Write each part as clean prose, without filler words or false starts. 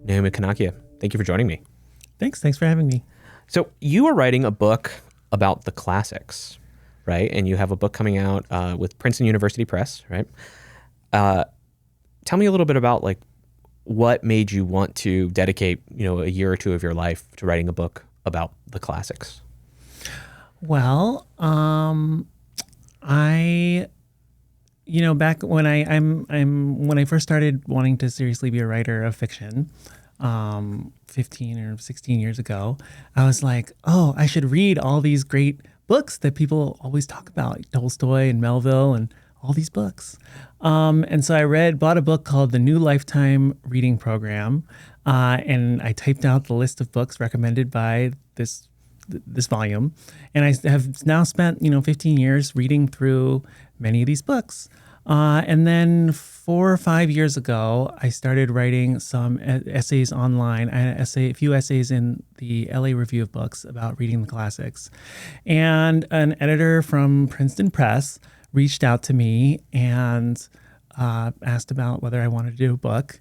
Naomi Kanakia, thank you for joining me. Thanks for having me. So you are writing a book about the classics, right? And you have a book coming out with Princeton University Press, right? Tell me a little bit about like what made you want to dedicate, a year or two of your life to writing a book about the classics. Well, back when when I first started wanting to seriously be a writer of fiction, 15 or 16 years ago, I was like, oh, I should read all these great books that people always talk about, like Tolstoy and Melville and all these books. And so I bought a book called The New Lifetime Reading Program, and I typed out the list of books recommended by this volume. And I have now spent, 15 years reading through many of these books. And then 4 or 5 years ago, I started writing some essays online. I had a few essays in the LA Review of Books about reading the classics. And an editor from Princeton Press reached out to me and asked about whether I wanted to do a book.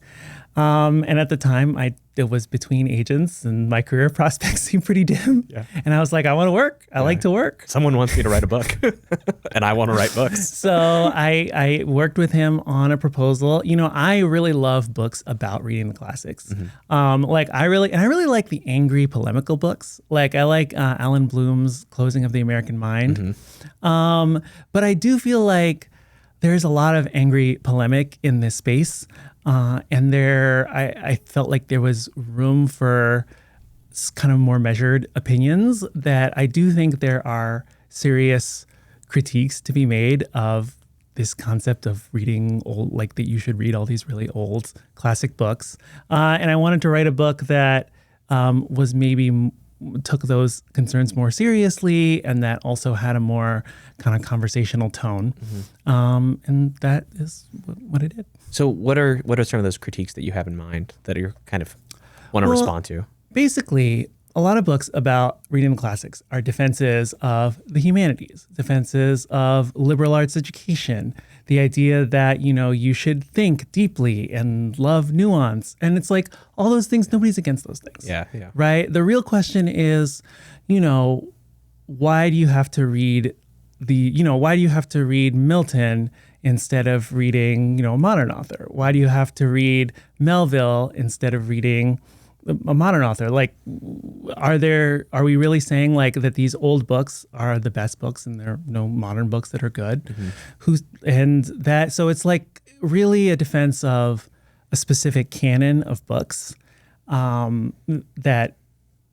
And at the time, it was between agents and my career prospects seemed pretty dim. Yeah. And I was like, I want to work. I like to work. Someone wants me to write a book and I want to write books. So I worked with him on a proposal. I really love books about reading the classics. Mm-hmm. I really like the angry polemical books. Like I like Alan Bloom's Closing of the American Mind. Mm-hmm. But I do feel like there's a lot of angry polemic in this space. And I felt like there was room for kind of more measured opinions that I do think there are serious critiques to be made of this concept of reading old, like that you should read all these really old classic books. And I wanted to write a book that was maybe took those concerns more seriously and that also had a more kind of conversational tone. Mm-hmm. And that is what I did. So what are some of those critiques that you have in mind that you kind of want to respond to? Basically, a lot of books about reading the classics are defenses of the humanities, defenses of liberal arts education, the idea that, you should think deeply and love nuance. And it's like all those things, nobody's against those things. Yeah. Right? The real question is, why do you have to read Milton instead of reading, a modern author? Why do you have to read Melville instead of reading a modern author? Like, are we really saying like that these old books are the best books and there are no modern books that are good? Mm-hmm. So it's like really a defense of a specific canon of books that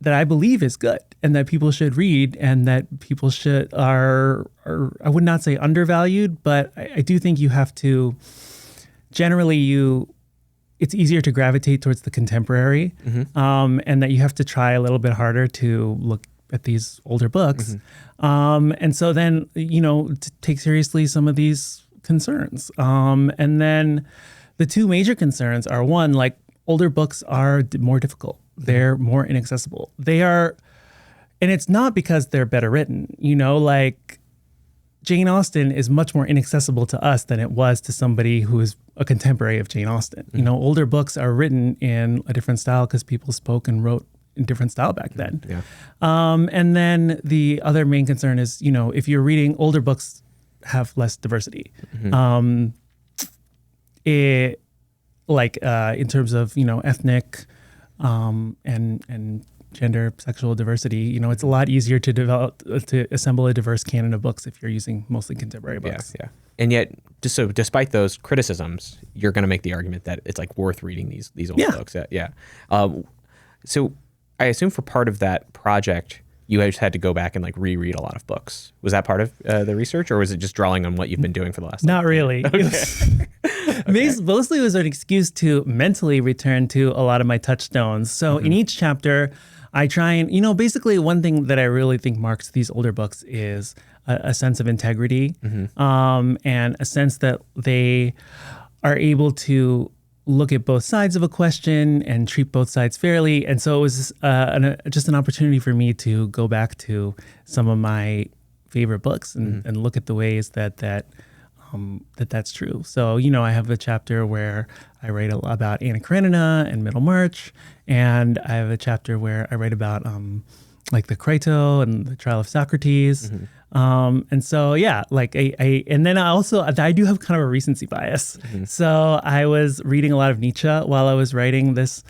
I believe is good and that people should read and that people are I would not say undervalued, but I do think you have to it's easier to gravitate towards the contemporary, mm-hmm. And that you have to try a little bit harder to look at these older books. Mm-hmm. And so then, to take seriously some of these concerns. And then the two major concerns are one, like older books are more difficult. They're more inaccessible. And it's not because they're better written, like Jane Austen is much more inaccessible to us than it was to somebody who is a contemporary of Jane Austen. Mm-hmm. Older books are written in a different style because people spoke and wrote in different style back then. Yeah. And then the other main concern is, if you're reading older books have less diversity. Mm-hmm. In terms of, ethnic and gender, sexual diversity, it's a lot easier to assemble a diverse canon of books if you're using mostly contemporary books. Yeah. And yet, despite those criticisms, you're going to make the argument that it's like worth reading these old books. Yeah. So I assume for part of that project, you just had to go back and like reread a lot of books. Was that part of the research, or was it just drawing on what you've been doing for the last? Not really. Okay. Mostly it was an excuse to mentally return to a lot of my touchstones. So in each chapter, I try and, basically one thing that I really think marks these older books is a sense of integrity, and a sense that they are able to look at both sides of a question and treat both sides fairly. And so it was just an opportunity for me to go back to some of my favorite books and look at the ways that that's true. So, I have a chapter where I write about Anna Karenina and Middlemarch, and I have a chapter where I write about like the Crito and the trial of Socrates. And so, and then I do have kind of a recency bias. So I was reading a lot of Nietzsche while I was writing this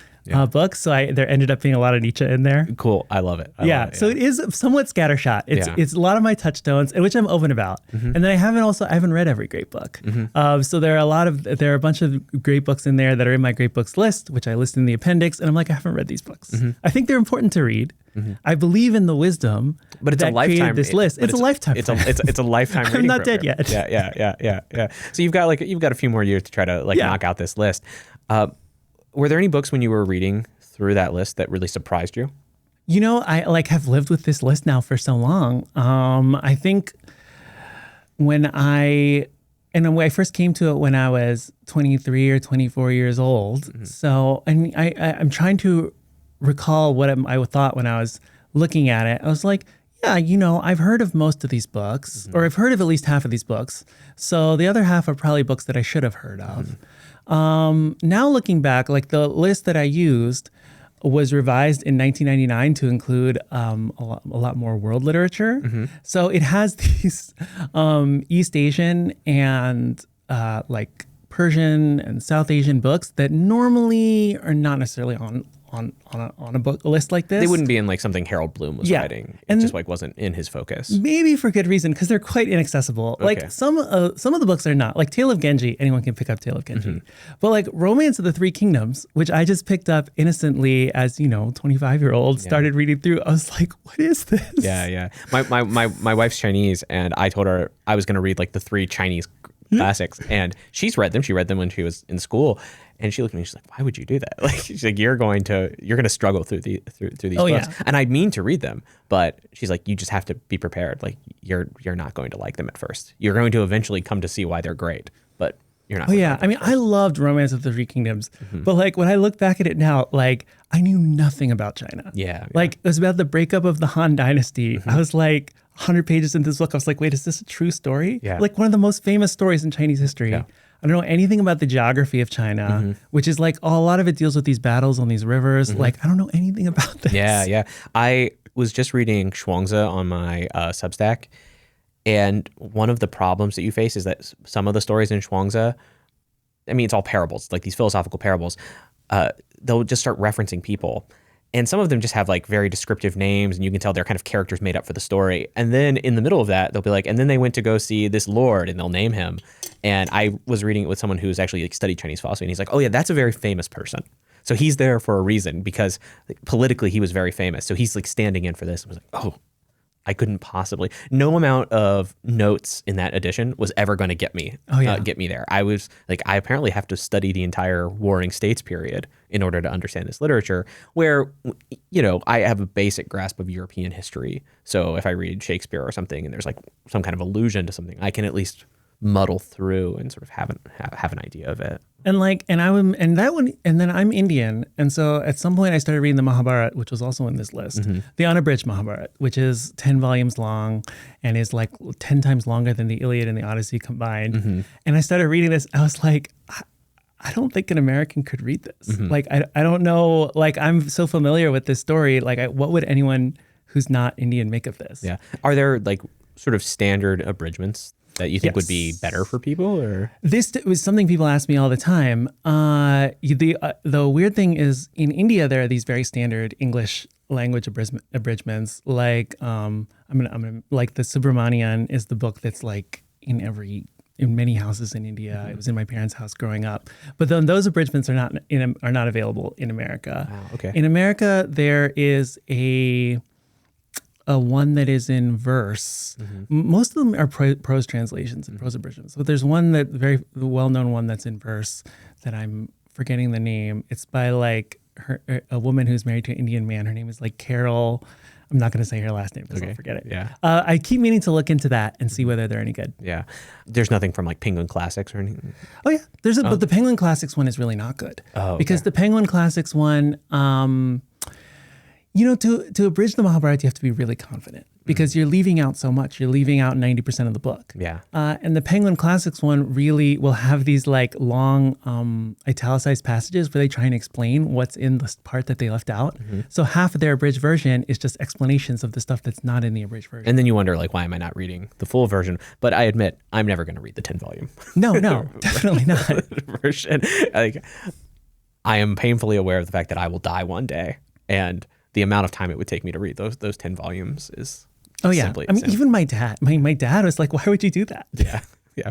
book. So there ended up being a lot of Nietzsche in there. Cool. I love it. So it is somewhat scattershot. It's a lot of my touchstones, and which I'm open about. And then I haven't read every great book. So there are a bunch of great books in there that are in my great books list, which I list in the appendix. And I'm like, I haven't read these books. I think they're important to read. I believe in the wisdom, but it's that a lifetime. Created this list. It's a lifetime. It's a lifetime. I'm not program. dead yet. Yeah. So you've got a few more years to try to knock out this list. Were there any books when you were reading through that list that really surprised you? I have lived with this list now for so long. I think when I first came to it when I was 23 or 24 years old. So, and I'm trying to recall what I thought when I was looking at it. I was like, yeah, I've heard of most of these books, or I've heard of at least half of these books. So the other half are probably books that I should have heard of. Now looking back, like the list that I used was revised in 1999 to include a lot more world literature. So it has these East Asian and like Persian and South Asian books that normally are not necessarily on a book list like this. They wouldn't be in like something Harold Bloom was writing. It just like wasn't in his focus. Maybe for good reason, because they're quite inaccessible. Okay. Like some of the books are not. Like Tale of Genji, anyone can pick up Tale of Genji. But like Romance of the Three Kingdoms, which I just picked up innocently as 25-year-old, started reading through. I was like, what is this? Yeah. My wife's Chinese, and I told her I was going to read like the 3 Chinese classics, and she's read them. She read them when she was in school. And she looked at me, she's like, why would you do that? Like, she's like, you're going to struggle through these books. Yeah. And I mean to read them, but she's like, you just have to be prepared. Like you're not going to like them at first. You're going to eventually come to see why they're great, but you're not. I mean, I loved Romance of the Three Kingdoms, but like when I look back at it now, like I knew nothing about China. Yeah. Like it was about the breakup of the Han Dynasty. I was like 100 pages into this book. I was like, wait, is this a true story? Yeah. Like one of the most famous stories in Chinese history. Yeah. I don't know anything about the geography of China, which is like a lot of it deals with these battles on these rivers. Like I don't know anything about this. Yeah. I was just reading Shuangzi on my Substack, and one of the problems that you face is that some of the stories in Shuangzi, I mean, it's all parables, like these philosophical parables. They'll just start referencing people. And some of them just have like very descriptive names, and you can tell they're kind of characters made up for the story. And then in the middle of that, they'll be like, and then they went to go see this lord, and they'll name him. And I was reading it with someone who's actually like studied Chinese philosophy, and he's like, oh yeah, that's a very famous person. So he's there for a reason, because like, politically he was very famous. So he's like standing in for this. I was like, oh, I couldn't possibly. No amount of notes in that edition was ever going to get me there. I was like, I apparently have to study the entire Warring States period in order to understand this literature, where, I have a basic grasp of European history. So if I read Shakespeare or something and there's like some kind of allusion to something, I can at least muddle through and sort of have an idea of it. And then I'm Indian, and so at some point I started reading the Mahabharata, which was also in this list, the unabridged Mahabharata, which is 10 volumes long and is like 10 times longer than the Iliad and the Odyssey combined. And I started reading this. I was like, I don't think an American could read this. Like I don't know. Like I'm so familiar with this story. Like what would anyone who's not Indian make of this? Yeah. Are there like sort of standard abridgments that you think would be better for people? Or this was something people ask me all the time. The weird thing is in India there are these very standard English language abridgments. Like I'm gonna like the Subramanian is the book that's like in many houses in India. It was in my parents' house growing up. But then those abridgments are not available in America. Wow, okay. In America there is a one that is in verse. Most of them are prose translations and prose abridgments. But there's one that very well-known one that's in verse that I'm forgetting the name. It's by like a woman who's married to an Indian man. Her name is like Carol. I'm not going to say her last name because I'll forget it. Yeah. I keep meaning to look into that and see whether they're any good. Yeah. There's nothing from like Penguin Classics or anything? Oh yeah. But the Penguin Classics one is really not good. Oh, because the Penguin Classics one, to abridge the Mahabharata, you have to be really confident. because you're leaving out so much. You're leaving out 90% of the book. Yeah. And the Penguin Classics one really will have these like long italicized passages where they try and explain what's in the part that they left out. So half of their abridged version is just explanations of the stuff that's not in the abridged version. And then you wonder, like, why am I not reading the full version? But I admit, I'm never going to read the 10-volume. No, definitely not. version. Like, I am painfully aware of the fact that I will die one day, and the amount of time it would take me to read those 10 volumes is simply I mean, even my dad. My dad was like, "Why would you do that?" Yeah.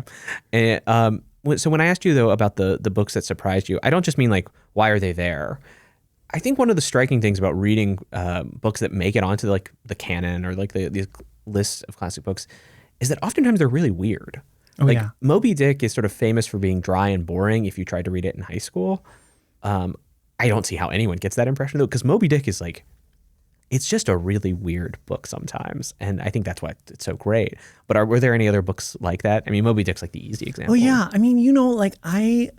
And so when I asked you though about the books that surprised you, I don't just mean like why are they there. I think one of the striking things about reading books that make it onto like the canon or like these lists of classic books is that oftentimes they're really weird. Moby Dick is sort of famous for being dry and boring if you tried to read it in high school. I don't see how anyone gets that impression though, because Moby Dick is like, it's just a really weird book sometimes. And I think that's why it's so great. But were there any other books like that? I mean, Moby Dick's like the easy example. Oh yeah. I mean, like I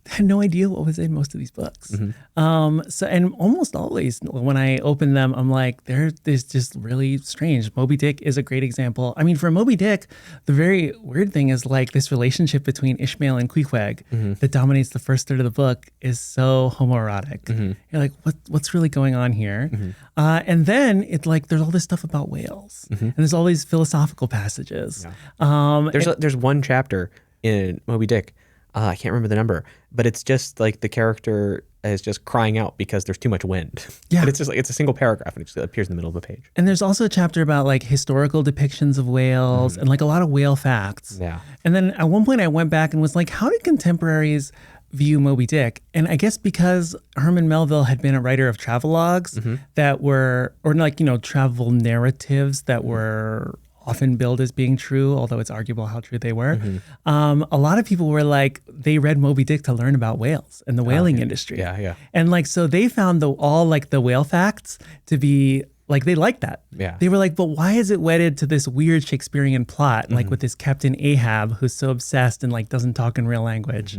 had no idea what was in most of these books. So, and almost always when I open them, I'm like, there's just really strange. Moby Dick is a great example. I mean, for Moby Dick, the very weird thing is like this relationship between Ishmael and Queequeg that dominates the first third of the book is so homoerotic. You're like, what's really going on here? And then it's like, there's all this stuff about whales and there's all these philosophical passages. There's one chapter in Moby Dick, I can't remember the number, but it's just like the character is just crying out because there's too much wind. Yeah. But it's just like, it's a single paragraph and it just appears in the middle of the page. And there's also a chapter about like historical depictions of whales and like a lot of whale facts. Yeah. And then at one point I went back and was like, how did contemporaries view Moby Dick? And I guess because Herman Melville had been a writer of travelogues that were, or like, travel narratives that were often billed as being true, although it's arguable how true they were. A lot of people were like, they read Moby Dick to learn about whales and the whaling industry. Yeah. And like, so they found all like the whale facts to be like, they liked that. Yeah. They were like, but why is it wedded to this weird Shakespearean plot? Like with this Captain Ahab who's so obsessed and like doesn't talk in real language.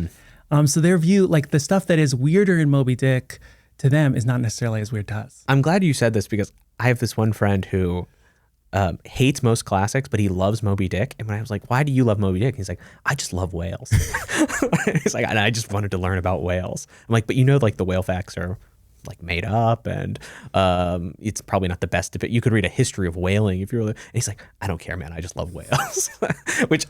So their view, like the stuff that is weirder in Moby Dick to them is not necessarily as weird to us. I'm glad you said this because I have this one friend who hates most classics, but he loves Moby Dick. And when I was like, why do you love Moby Dick? He's like, I just love whales. He's like, and I just wanted to learn about whales. I'm like, but like the whale facts are like made up and it's probably not the best of it. You could read a history of whaling if you really, and he's like, I don't care, man. I just love whales. Which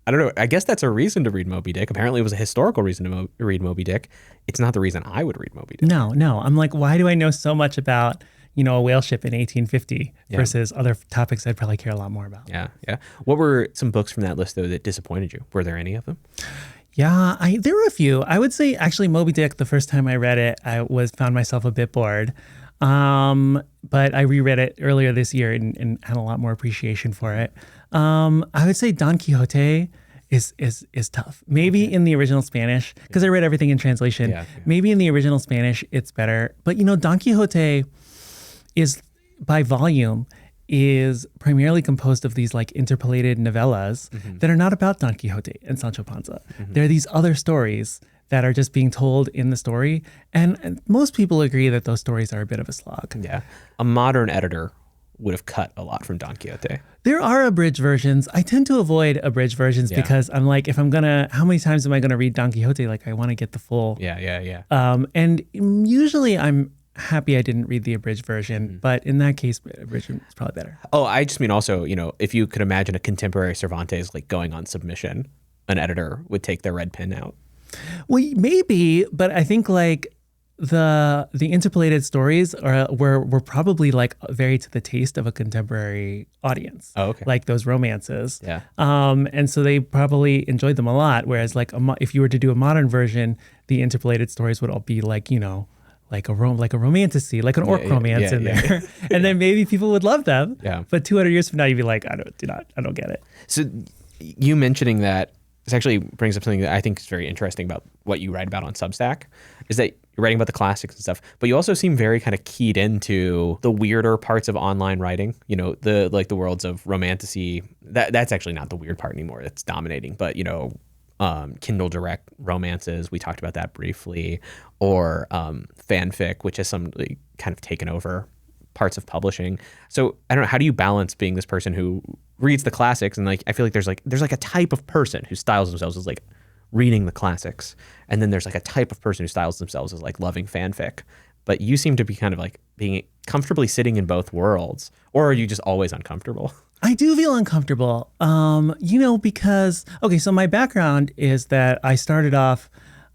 I don't know. I guess that's a reason to read Moby Dick. Apparently it was a historical reason to read Moby Dick. It's not the reason I would read Moby Dick. No. I'm like, why do I know so much about a whale ship in 1850 versus other topics I'd probably care a lot more about. Yeah. What were some books from that list, though, that disappointed you? Were there any of them? Yeah, there were a few. I would say, actually, Moby Dick, the first time I read it, I found myself a bit bored. But I reread it earlier this year and had a lot more appreciation for it. I would say Don Quixote is tough. Maybe in the original Spanish, because I read everything in translation. Yeah. Maybe in the original Spanish, it's better. But, Don Quixote is by volume is primarily composed of these like interpolated novellas that are not about Don Quixote and Sancho Panza. There are these other stories that are just being told in the story. And most people agree that those stories are a bit of a slog. Yeah. A modern editor would have cut a lot from Don Quixote. There are abridged versions. I tend to avoid abridged versions because I'm like, how many times am I going to read Don Quixote? Like I want to get the full. Yeah. And usually I'm happy I didn't read the abridged version, but in that case, abridged is probably better. Oh, I just mean also, if you could imagine a contemporary Cervantes like going on submission, an editor would take their red pen out. Well, maybe, but I think like the interpolated stories were probably like very to the taste of a contemporary audience. Oh, okay. Like those romances. Yeah. And so they probably enjoyed them a lot. Whereas like if you were to do a modern version, the interpolated stories would all be like, like a romantasy, like an orc romance in there. And then maybe people would love them. Yeah. But 200 years from now, you'd be like, I don't get it. So you mentioning that, this actually brings up something that I think is very interesting about what you write about on Substack, is that you're writing about the classics and stuff, but you also seem very kind of keyed into the weirder parts of online writing, the worlds of romantasy. That's actually not the weird part anymore. It's dominating, but Kindle Direct romances, we talked about that briefly, or fanfic, which has some kind of taken over parts of publishing. So I don't know, how do you balance being this person who reads the classics and like I feel like there's like a type of person who styles themselves as like reading the classics, and then there's like a type of person who styles themselves as like loving fanfic. But you seem to be kind of like being comfortably sitting in both worlds, or are you just always uncomfortable? I do feel uncomfortable, because, okay, so my background is that I started off,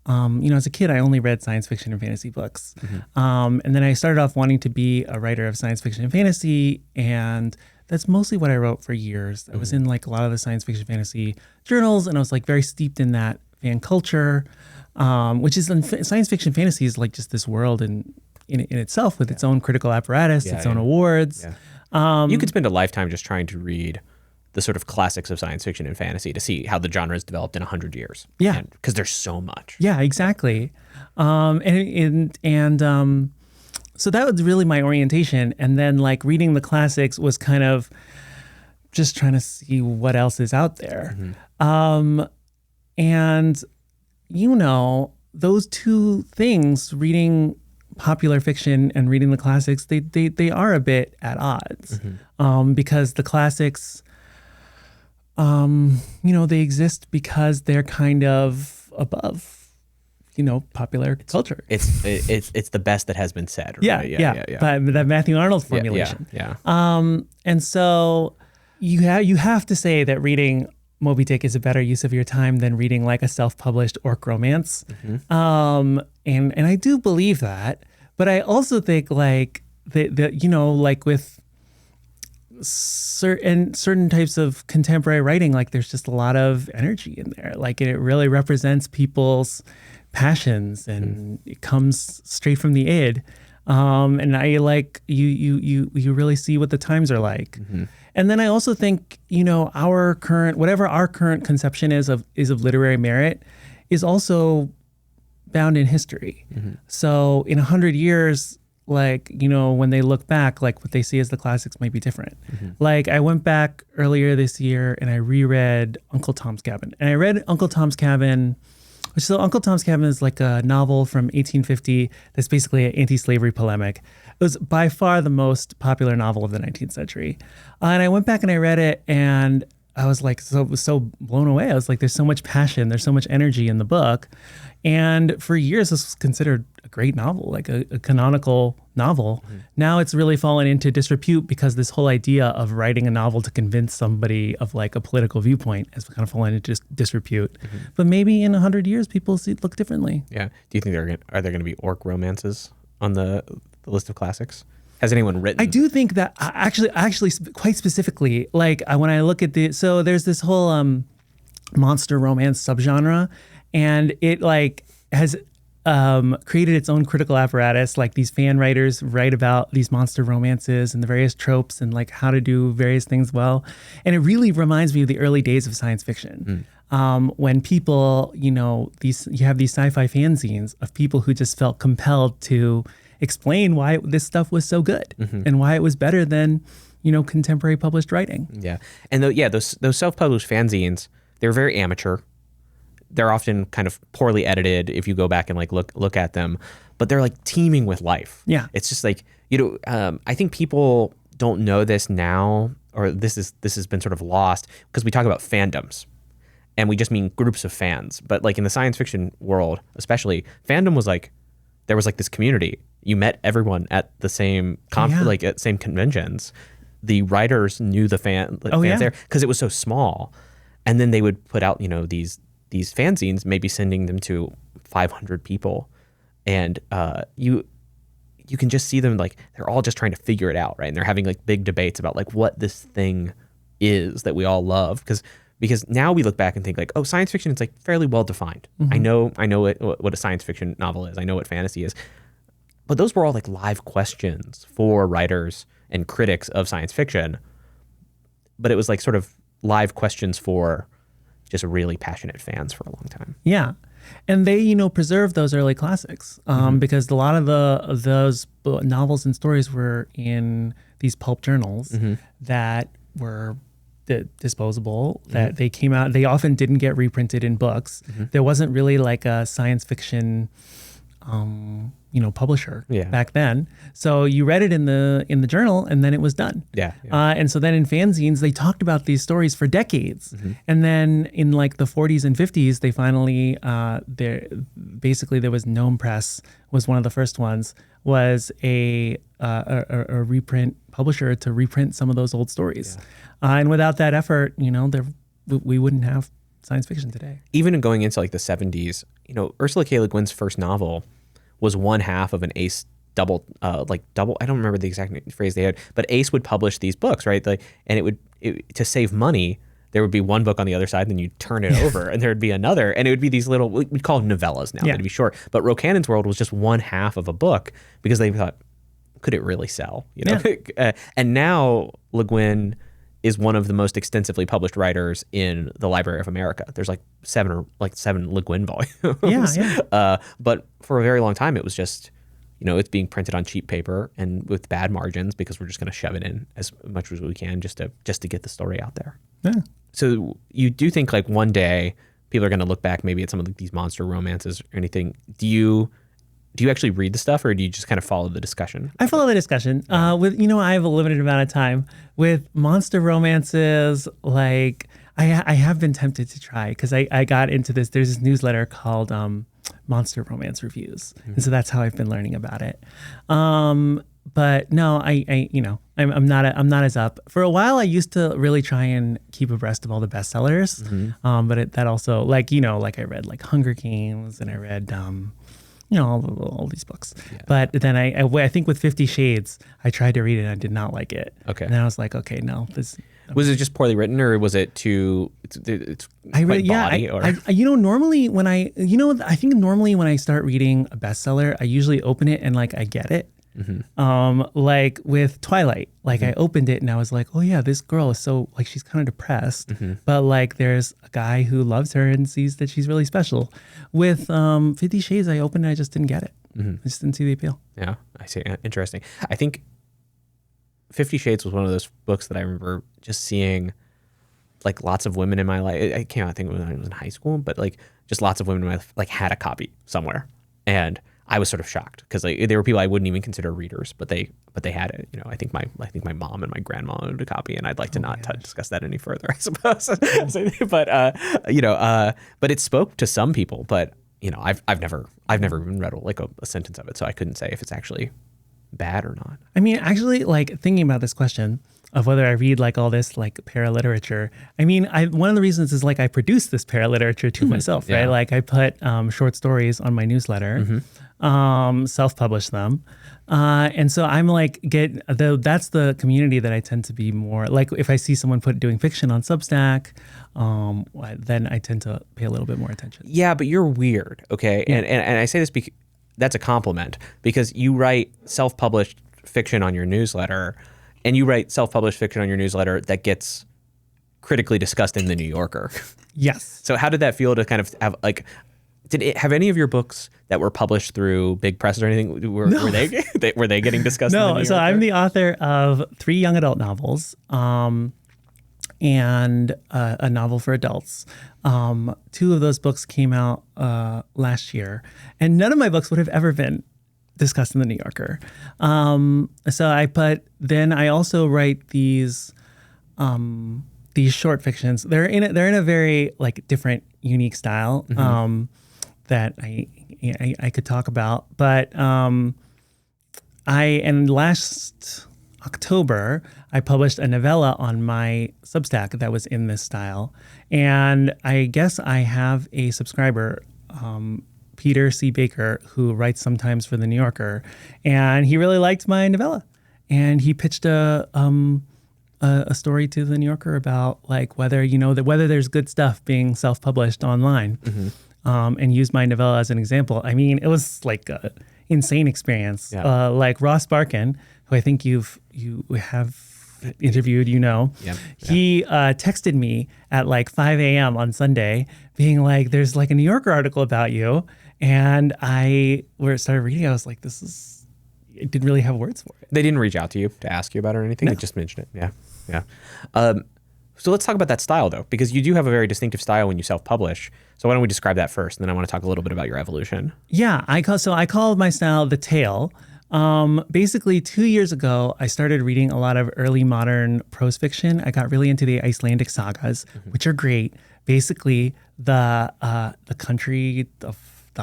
as a kid, I only read science fiction and fantasy books. And then I started off wanting to be a writer of science fiction and fantasy, and that's mostly what I wrote for years. I was in like a lot of the science fiction fantasy journals, and I was like very steeped in that fan culture, which is science fiction fantasy is like just this world in itself with its own critical apparatus, its own awards. You could spend a lifetime just trying to read the sort of classics of science fiction and fantasy to see how the genre has developed in 100 years. Yeah. Because there's so much. Yeah, exactly. So that was really my orientation. And then like reading the classics was kind of just trying to see what else is out there. And, those two things, reading popular fiction and reading the classics, they are a bit at odds, because the classics, they exist because they're kind of above, popular culture. It's the best that has been said. Right? Yeah. But that Matthew Arnold formulation. And so you have to say that reading Moby Dick is a better use of your time than reading like a self-published orc romance. And I do believe that, but I also think like like with certain types of contemporary writing, like there's just a lot of energy in there. Like it really represents people's passions and it comes straight from the id. And I like you really see what the times are like. And then I also think, whatever our current conception is of literary merit is also bound in history. So in 100 years, like, when they look back, like what they see as the classics might be different. Like I went back earlier this year and I reread Uncle Tom's Cabin. And I read Uncle Tom's Cabin. So Uncle Tom's Cabin is like a novel from 1850 that's basically an anti-slavery polemic. It was by far the most popular novel of the 19th century. And I went back and I read it and I was like so blown away. I was like, there's so much passion, there's so much energy in the book. And for years, this was considered a great novel, like a canonical novel. Now it's really fallen into disrepute because this whole idea of writing a novel to convince somebody of like a political viewpoint has kind of fallen into disrepute. But maybe in 100 years, people look differently. Yeah. Do you think are there going to be orc romances on the list of classics? Has anyone written? I do think that actually quite specifically, like when I look at so there's this whole monster romance subgenre, and it like has created its own critical apparatus. Like these fan writers write about these monster romances and the various tropes and like how to do various things well. And it really reminds me of the early days of science fiction. When people, you have these sci-fi fanzines of people who just felt compelled to explain why this stuff was so good and why it was better than, contemporary published writing. Yeah. And those self-published fanzines, they're very amateur. They're often kind of poorly edited if you go back and like look at them, but they're like teeming with life. Yeah. It's just like, I think people don't know this now, or this has been sort of lost because we talk about fandoms and we just mean groups of fans. But like in the science fiction world, especially, fandom was like, there was like this community. You met everyone at the same like at same conventions. The writers knew the fans there because it was so small. And then they would put out, these fanzines, maybe sending them to 500 people. And you can just see them like they're all just trying to figure it out, right? And they're having like big debates about like what this thing is that we all love. Because now we look back and think like, oh, science fiction is like fairly well defined. I know what a science fiction novel is. I know what fantasy is. But those were all like live questions for writers and critics of science fiction. But it was like sort of live questions for just really passionate fans for a long time. Yeah. And they, preserved those early classics because a lot of those novels and stories were in these pulp journals that were disposable, that they came out, they often didn't get reprinted in books. There wasn't really like a science fiction publisher back then. So you read it in the journal, and then it was done. Yeah. And so then in fanzines, they talked about these stories for decades. And then in like the 40s and 50s, they finally there was Gnome Press was one of the first ones, was a reprint publisher to reprint some of those old stories. And without that effort, we wouldn't have science fiction today. Even in going into like the 70s, Ursula K. Le Guin's first novel was one half of an Ace double. I don't remember the exact phrase they had, but Ace would publish these books, right? And to save money, there would be one book on the other side, and then you'd turn it over, and there would be another, and it would be these little, we'd call them novellas now, they'd be short. But Rocannon's World was just one half of a book because they thought, could it really sell? And now Le Guin is one of the most extensively published writers in the Library of America. There's like seven Le Guin volumes. But for a very long time, it was just, it's being printed on cheap paper and with bad margins because we're just going to shove it in as much as we can just to get the story out there. Yeah. So you do think like one day people are going to look back maybe at some of these monster romances or anything. Do you actually read the stuff, or do you just kind of follow the discussion? I follow the discussion. I have a limited amount of time with monster romances. Like I have been tempted to try because I got into this. There's this newsletter called Monster Romance Reviews, and so that's how I've been learning about it. But no, I'm not as up. For a while, I used to really try and keep abreast of all the bestsellers. But that also I read like Hunger Games, and I read all these books. Yeah. But then I think with 50 Shades, I tried to read it and I did not like it. Okay. And then I was like, okay, no. Was it just poorly written, or was it too? It's quite bawdy, or? Normally when I think normally when I start reading a bestseller, I usually open it and like I get it. Like with Twilight, like I opened it and I was like, oh yeah, this girl is so like she's kind of depressed, but like there's a guy who loves her and sees that she's really special. With 50 Shades, I opened it, I just didn't get it. I just didn't see the appeal. Yeah, I see. Interesting. I think 50 Shades was one of those books that I remember just seeing like lots of women in my life. It came out, I think, when I was in high school, but like just lots of women in my life like had a copy somewhere, and I was sort of shocked because there were people I wouldn't even consider readers, but they had it. I think my mom and my grandma owned a copy, and I'd like to not discuss that any further, I suppose. But it spoke to some people. But I've never even read like a sentence of it, so I couldn't say if it's actually bad or not. I mean, actually, like thinking about this question of whether I read like all this like paraliterature. I mean, one of the reasons is like I produce this paraliterature to myself, right? Like I put short stories on my newsletter. Self-publish them. And so I'm like, that's the community that I tend to be more like. If I see someone doing fiction on Substack, then I tend to pay a little bit more attention. Yeah, but you're weird, okay? Yeah. And I say this because that's a compliment, because you write self-published fiction on your newsletter, and you write self-published fiction on your newsletter that gets critically discussed in the New Yorker. Yes. So how did that feel to kind of have like? Have any of your books that were published through big presses or anything, were they getting discussed? No, in the New so Yorker? I'm the author of 3 young adult novels and a novel for adults. 2 of those books came out last year, and none of my books would have ever been discussed in the New Yorker. So I also write these short fictions. They're in a very like different, unique style. That I could talk about, but last October I published a novella on my Substack that was in this style, and I guess I have a subscriber, Peter C. Baker, who writes sometimes for the New Yorker, and he really liked my novella, and he pitched a story to the New Yorker about like whether there's good stuff being self-published online. And used my novella as an example. I mean, it was like an insane experience. Yeah. Like Ross Barkin, who I think you have interviewed, he texted me at like 5 a.m. on Sunday being like, there's like a New Yorker article about you. And I started reading, I was like, I didn't really have words for it. They didn't reach out to you to ask you about it or anything? No. They just mentioned it. Yeah. So let's talk about that style though, because you do have a very distinctive style when you self-publish. So why don't we describe that first, and then I want to talk a little bit about your evolution. Yeah, I call my style the tale. Basically 2 years ago, I started reading a lot of early modern prose fiction. I got really into the Icelandic sagas, which are great. Basically, the country, the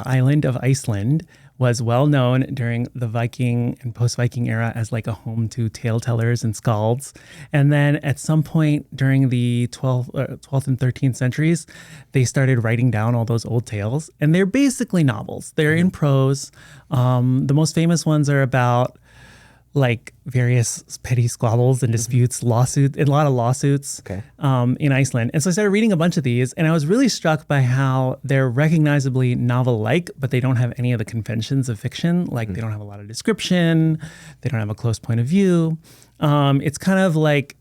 island of Iceland was well known during the Viking and post-Viking era as like a home to tale tellers and skalds. And then at some point during the 12th and 13th centuries, they started writing down all those old tales. And they're basically novels. They're in prose. The most famous ones are about like various petty squabbles and disputes, a lot of lawsuits in Iceland. And so I started reading a bunch of these, and I was really struck by how they're recognizably novel-like, but they don't have any of the conventions of fiction. Like they don't have a lot of description, they don't have a close point of view. It's kind of like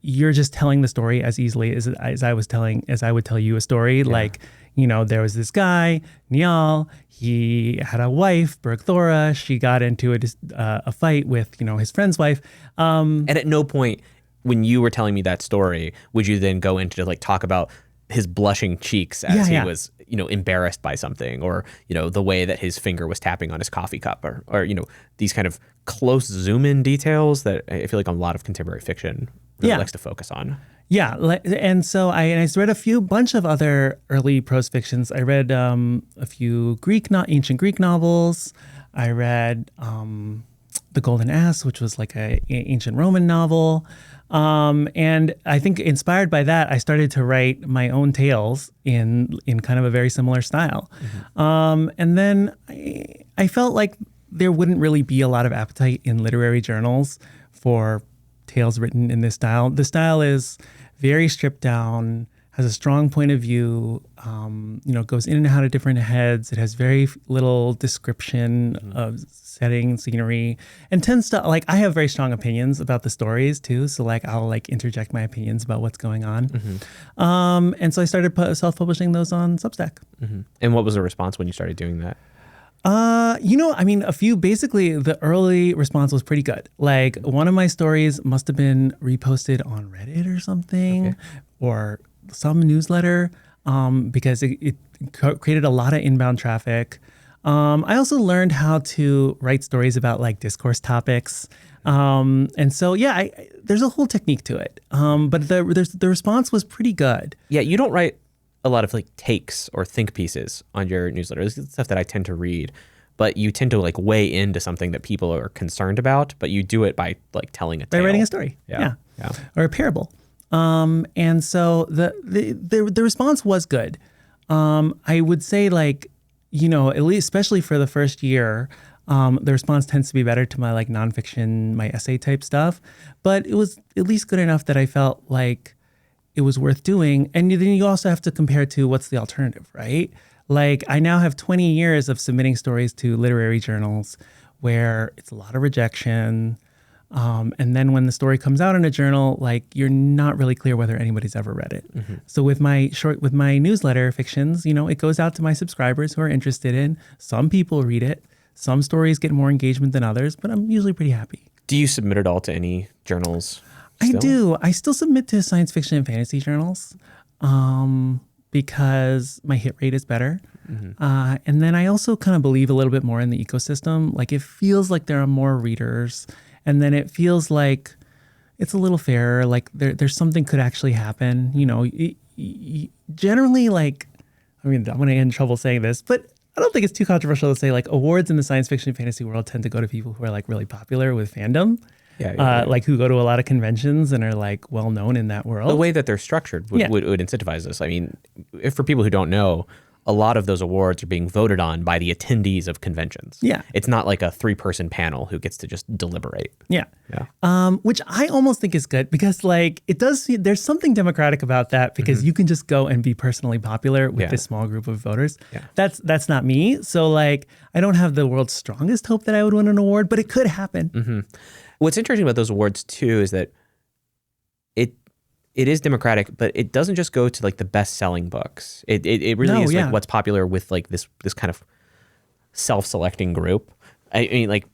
you're just telling the story as easily as I would tell you a story. Yeah. Like, you know, there was this guy, Njal. He had a wife, Bergthora. She got into a fight with, you know, his friend's wife. And at no point when you were telling me that story, would you then go into like talk about his blushing cheeks as he was, you know, embarrassed by something, or, you know, the way that his finger was tapping on his coffee cup, or you know, these kind of close zoom in details that I feel like a lot of contemporary fiction really likes to focus on. Yeah, and so I read a bunch of other early prose fictions. I read a few ancient Greek novels. I read The Golden Ass, which was like an ancient Roman novel. And I think inspired by that, I started to write my own tales in kind of a very similar style. And then I felt like there wouldn't really be a lot of appetite in literary journals for tales written in this style. The style is very stripped down, has a strong point of view, you know, goes in and out of different heads. It has very little description of setting, scenery, and tends to, like, I have very strong opinions about the stories too. So like, I'll like interject my opinions about what's going on. And so I started self-publishing those on Substack. And what was the response when you started doing that? You know, I mean, basically the early response was pretty good. Like one of my stories must have been reposted on Reddit or something, or some newsletter, because it created a lot of inbound traffic. I also learned how to write stories about like discourse topics. And so, yeah, there's a whole technique to it. But the response was pretty good. Yeah, you don't write a lot of like takes or think pieces on your newsletter. This is stuff that I tend to read, but you tend to like weigh into something that people are concerned about, but you do it by like telling a tale. By writing a story. Yeah. Or a parable. And so the response was good. I would say, like, you know, at least, especially for the first year, the response tends to be better to my like nonfiction, my essay type stuff, but it was at least good enough that I felt like it was worth doing. And then you also have to compare to what's the alternative, right? Like I now have 20 years of submitting stories to literary journals where it's a lot of rejection. And then when the story comes out in a journal, like you're not really clear whether anybody's ever read it. So with my newsletter fictions, you know, it goes out to my subscribers who are interested in. Some people read it. Some stories get more engagement than others, but I'm usually pretty happy. Do you submit it all to any journals? I do. I still submit to science fiction and fantasy journals because my hit rate is better. And then I also kind of believe a little bit more in the ecosystem. Like it feels like there are more readers, and then it feels like it's a little fairer. Like there's something could actually happen. You know, generally, like, I mean, I'm going to get in trouble saying this, but I don't think it's too controversial to say like awards in the science fiction and fantasy world tend to go to people who are like really popular with fandom. Like who go to a lot of conventions and are like well known in that world. The way that they're structured would incentivize this. I mean, if for people who don't know, a lot of those awards are being voted on by the attendees of conventions. Yeah. It's not like a 3-person panel who gets to just deliberate. Yeah. Which I almost think is good because like there's something democratic about that because you can just go and be personally popular with this small group of voters. That's not me. So like I don't have the world's strongest hope that I would win an award, but it could happen. What's interesting about those awards too is that it is democratic, but it doesn't just go to like the best-selling books. It really is like what's popular with like this kind of self-selecting group. I mean, like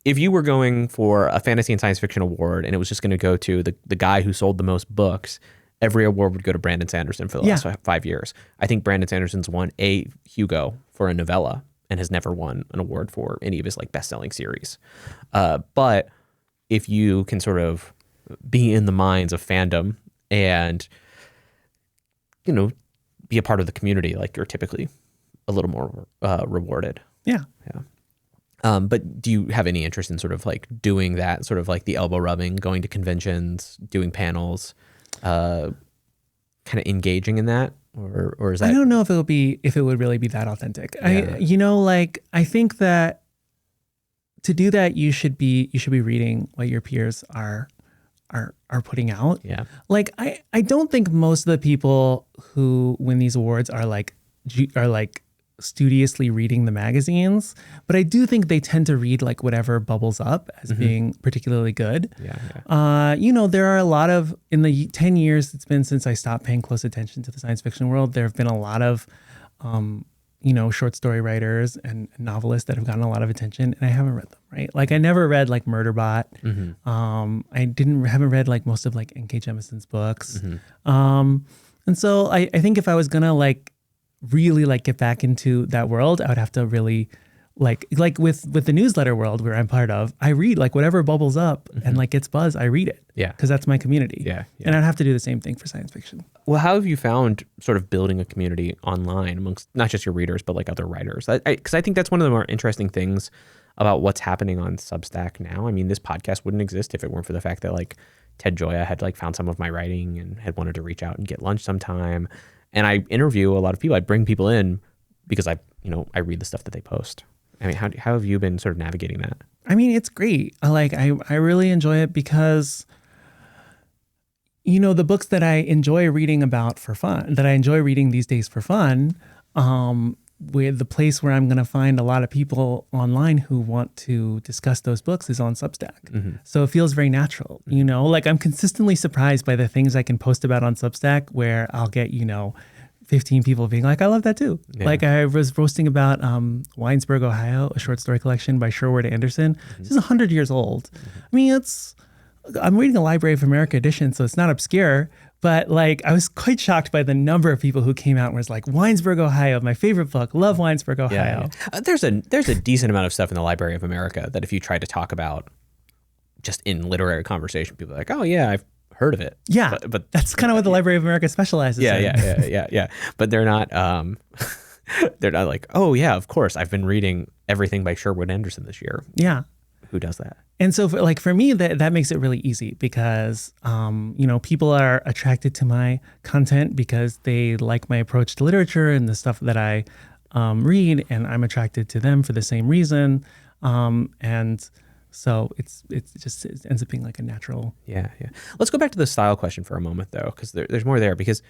if you were going for a fantasy and science fiction award and it was just going to go to the guy who sold the most books, every award would go to Brandon Sanderson for the last 5 years. I think Brandon Sanderson's won a Hugo for a novella and has never won an award for any of his like best-selling series. But if you can sort of be in the minds of fandom and, you know, be a part of the community, like you're typically a little more rewarded. Yeah. Yeah. But do you have any interest in sort of like doing that, sort of like the elbow rubbing, going to conventions, doing panels, kind of engaging in that? Or is that? I don't know if it would really be that authentic. Yeah. I think that to do that, you should be reading what your peers are putting out. Yeah. Like, I don't think most of the people who win these awards are like studiously reading the magazines, but I do think they tend to read like whatever bubbles up as being particularly good. Yeah. There are a lot of, in the 10 years it's been since I stopped paying close attention to the science fiction world, there have been a lot of, short story writers and novelists that have gotten a lot of attention, and I haven't read them, right? Like I never read like Murderbot. I haven't read like most of like N.K. Jemisin's books. And so I think if I was gonna like really like get back into that world, I would have to really like with the newsletter world where I'm part of, I read like whatever bubbles up and like gets buzz, I read it. Yeah. Because that's my community. Yeah. And I'd have to do the same thing for science fiction. Well, how have you found sort of building a community online amongst not just your readers, but like other writers? Because I think that's one of the more interesting things about what's happening on Substack now. I mean, this podcast wouldn't exist if it weren't for the fact that like Ted Gioia had like found some of my writing and had wanted to reach out and get lunch sometime. And I interview a lot of people. I bring people in because I read the stuff that they post. I mean, how have you been sort of navigating that? I mean, it's great. I really enjoy it because, the books that I enjoy reading about for fun, that I enjoy reading these days for fun, with the place where I'm going to find a lot of people online who want to discuss those books is on Substack. So it feels very natural, like I'm consistently surprised by the things I can post about on Substack where I'll get, 15 people being like, I love that too. Yeah. Like I was posting about Winesburg, Ohio, a short story collection by Sherwood Anderson. This is 100 years old. I mean, I'm reading a Library of America edition, so it's not obscure, but like I was quite shocked by the number of people who came out and was like, Winesburg, Ohio, my favorite book, love Winesburg, Ohio. Yeah. There's a decent amount of stuff in the Library of America that if you try to talk about just in literary conversation, people are like, oh yeah, I've heard of it. Yeah, but that's kind of what the Library of America specializes in. Yeah. But they're not like, oh yeah, of course, I've been reading everything by Sherwood Anderson this year. Yeah. Who does that? And so for me, that makes it really easy because, people are attracted to my content because they like my approach to literature and the stuff that I read, and I'm attracted to them for the same reason. And so it ends up being like a natural. Yeah. Let's go back to the style question for a moment though, because there's more there. Because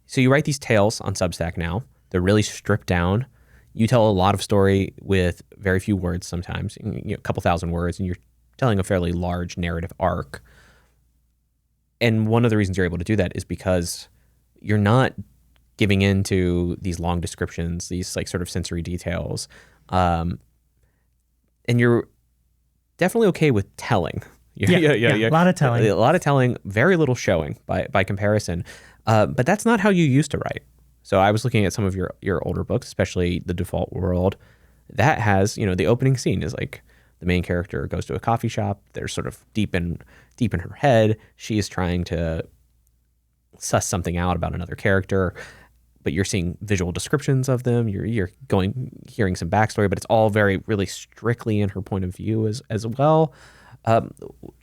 so you write these tales on Substack now. They're really stripped down. You tell a lot of story with very few words sometimes, a couple thousand words, and you're telling a fairly large narrative arc. And one of the reasons you're able to do that is because you're not giving in to these long descriptions, these like sort of sensory details. And you're definitely okay with telling. Yeah. A lot of telling. A lot of telling, very little showing by comparison. But that's not how you used to write. So I was looking at some of your older books, especially The Default World. That has, the opening scene is like the main character goes to a coffee shop. They're sort of deep in her head. She is trying to suss something out about another character, but you're seeing visual descriptions of them. You're hearing some backstory, but it's all very really strictly in her point of view as well.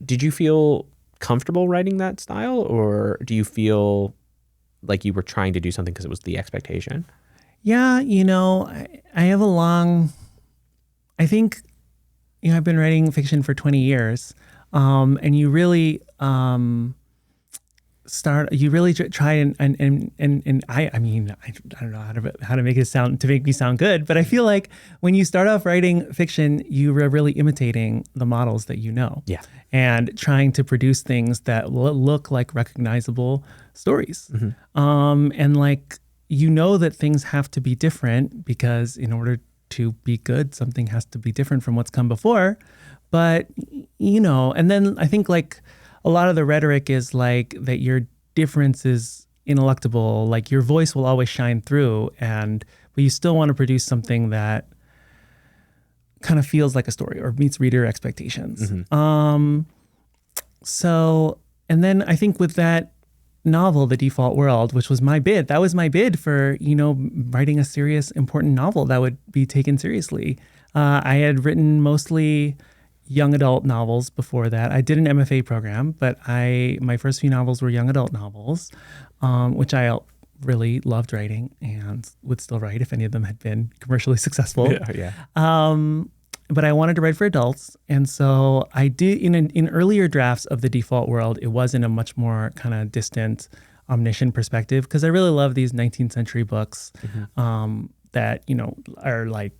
Did you feel comfortable writing that style, or do you feel like you were trying to do something because it was the expectation? Yeah, I have I think, I've been writing fiction for 20 years, and you really try and I mean, I don't know how to make me sound good, but I feel like when you start off writing fiction, you are really imitating the models that Yeah. and trying to produce things that look like recognizable stories. And like, that things have to be different because in order to be good, something has to be different from what's come before. But, and then I think like a lot of the rhetoric is like that you're difference is ineluctable. Like your voice will always shine through, but you still want to produce something that kind of feels like a story or meets reader expectations. So, and then I think with that novel, The Default World, which was my bid, that was my bid for, writing a serious, important novel that would be taken seriously. I had written mostly young adult novels before that. I did an MFA program, but my first few novels were young adult novels, which I really loved writing and would still write if any of them had been commercially successful. Yeah. But I wanted to write for adults. And so I did, in earlier drafts of The Default World, it was in a much more kind of distant, omniscient perspective, because I really love these 19th century books that, are like,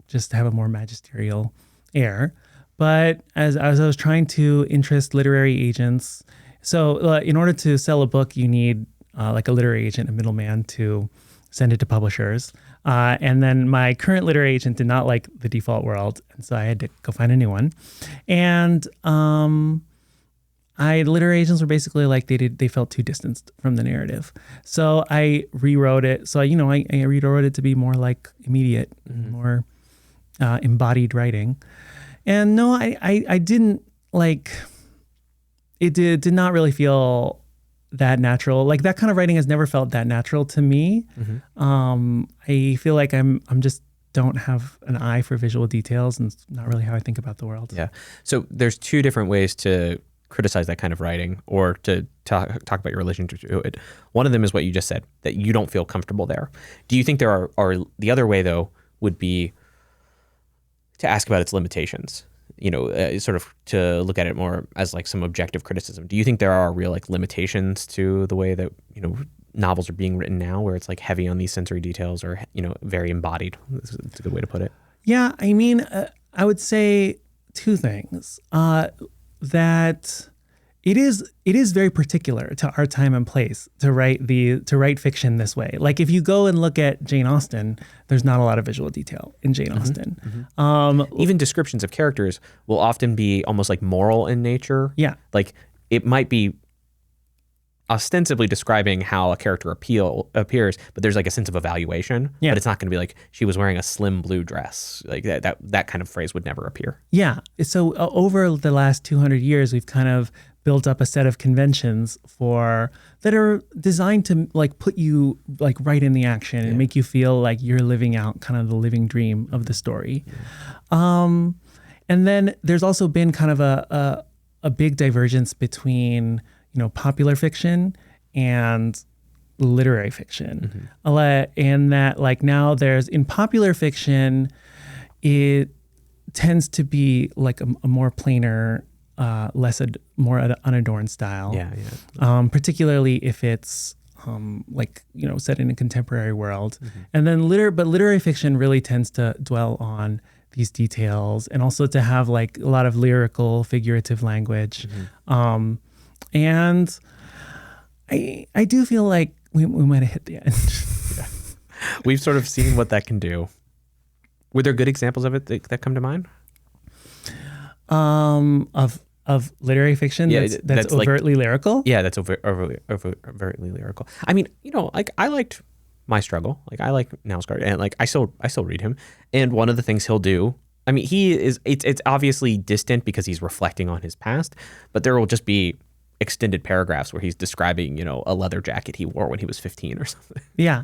just have a more magisterial air. But as I was trying to interest literary agents, so in order to sell a book, you need like a literary agent, a middleman, to send it to publishers. And then my current literary agent did not like The Default World, and so I had to go find a new one. And literary agents were basically like they felt too distanced from the narrative. So I rewrote it. So I rewrote it to be more like immediate, more embodied writing. And no, I didn't like. It did not really feel that natural. Like that kind of writing has never felt that natural to me. I feel like I'm just don't have an eye for visual details, and it's not really how I think about the world. Yeah. So there's two different ways to criticize that kind of writing, or to talk about your relationship to it. One of them is what you just said, that you don't feel comfortable there. Do you think there are the other way though would be to ask about its limitations? Sort of to look at it more as like some objective criticism. Do you think there are real like limitations to the way that, novels are being written now, where it's like heavy on these sensory details, or, very embodied? It's a good way to put it. Yeah. I mean, I would say two things, that it is very particular to our time and place to write fiction this way. Like if you go and look at Jane Austen, there's not a lot of visual detail in Jane Austen. Even descriptions of characters will often be almost like moral in nature. Yeah. Like it might be ostensibly describing how a character appears, but there's like a sense of evaluation. Yeah. But it's not going to be like she was wearing a slim blue dress. Like that kind of phrase would never appear. Yeah. So over the last 200 years, we've kind of built up a set of conventions that are designed to like put you like right in the action and make you feel like you're living out kind of the living dream of the story. And then there's also been kind of a big divergence between, popular fiction and literary fiction. And that like now in popular fiction, it tends to be like a more plainer, more unadorned style. Particularly if it's set in a contemporary world. And then literary fiction really tends to dwell on these details, and also to have like a lot of lyrical, figurative language. And I do feel like we might have hit the end. We've sort of seen what that can do. Were there good examples of it that come to mind? Of literary fiction that's overtly lyrical? Yeah, that's overtly lyrical. I mean, like I liked My Struggle. Like I like Nausgaard, and like I still read him. And one of the things he'll do, I mean, it's obviously distant because he's reflecting on his past, but there will just be extended paragraphs where he's describing, a leather jacket he wore when he was 15 or something. Yeah.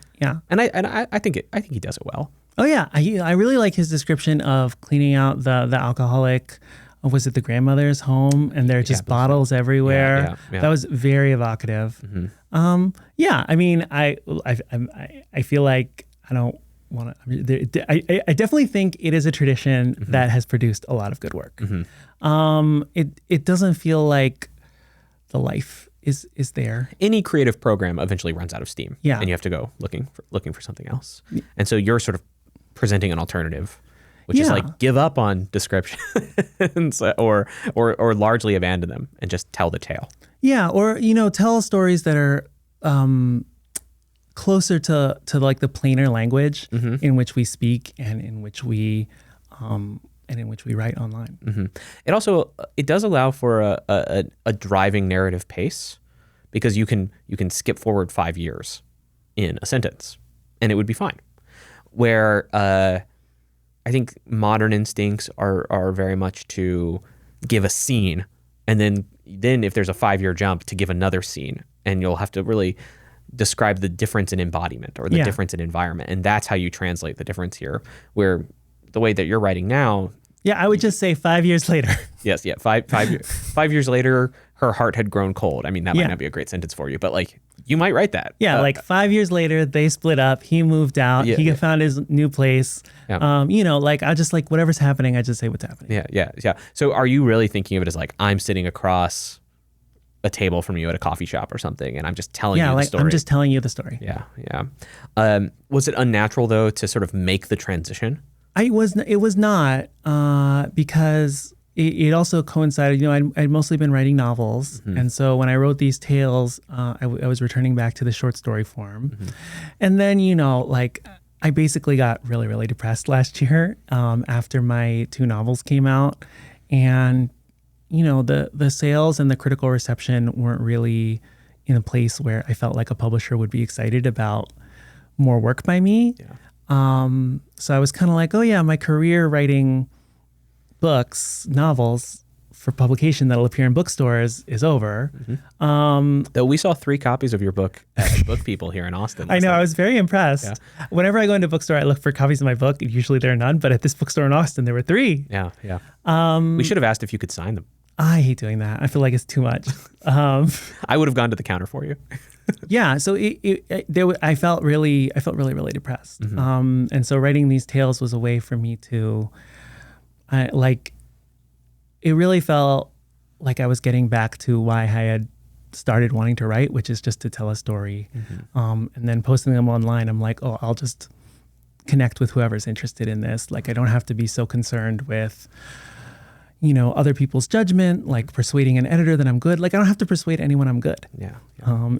And I think he does it well. Oh yeah, I really like his description of cleaning out the alcoholic. Was it the grandmother's home? And there are just bottles everywhere. Yeah. That was very evocative. Yeah, I mean, I feel like I don't want to. I definitely think it is a tradition that has produced a lot of good work. It doesn't feel like the life is there. Any creative program eventually runs out of steam. Yeah, and you have to go looking for something else. And so you're sort of presenting an alternative, which is like give up on descriptions or largely abandon them and just tell the tale. Yeah, or tell stories that are closer to like the plainer language in which we speak and in which we write online. It does allow for a driving narrative pace, because you can skip forward 5 years in a sentence and it would be fine. Where I think modern instincts are very much to give a scene, and then if there's a 5-year jump, to give another scene, and you'll have to really describe the difference in embodiment or the difference in environment, and that's how you translate the difference here. Where the way that you're writing now, I would just say 5 years later. Yes, 5 years later, her heart had grown cold. I mean, that might not be a great sentence for you, but like you might write that. Yeah, like 5 years later, they split up. He moved out. He found his new place. Yeah. Like I just like whatever's happening, I just say what's happening. Yeah. So are you really thinking of it as like I'm sitting across a table from you at a coffee shop or something, and I'm just telling you the story? I'm just telling you the story. Yeah. Was it unnatural though to sort of make the transition? It was not because it also coincided. I'd mostly been writing novels, and so when I wrote these tales, I was returning back to the short story form, and then like I basically got really, really depressed last year after my 2 novels came out, and the sales and the critical reception weren't really in a place where I felt like a publisher would be excited about more work by me. So I was kind of like, oh yeah, my career writing books, novels for publication that'll appear in bookstores is over. Though we saw 3 copies of your book at Book People here in Austin. I know, I was very impressed. Yeah. Whenever I go into a bookstore, I look for copies of my book. Usually there are none, but at this bookstore in Austin, there were 3. Yeah. We should have asked if you could sign them. I hate doing that. I feel like it's too much. I would have gone to the counter for you. Yeah, so I felt really depressed, and so writing these tales was a way for me to, it really felt like I was getting back to why I had started wanting to write, which is just to tell a story, and then posting them online. I'm like, oh, I'll just connect with whoever's interested in this. Like, I don't have to be so concerned with other people's judgment, like persuading an editor that I'm good. Like I don't have to persuade anyone I'm good. Yeah.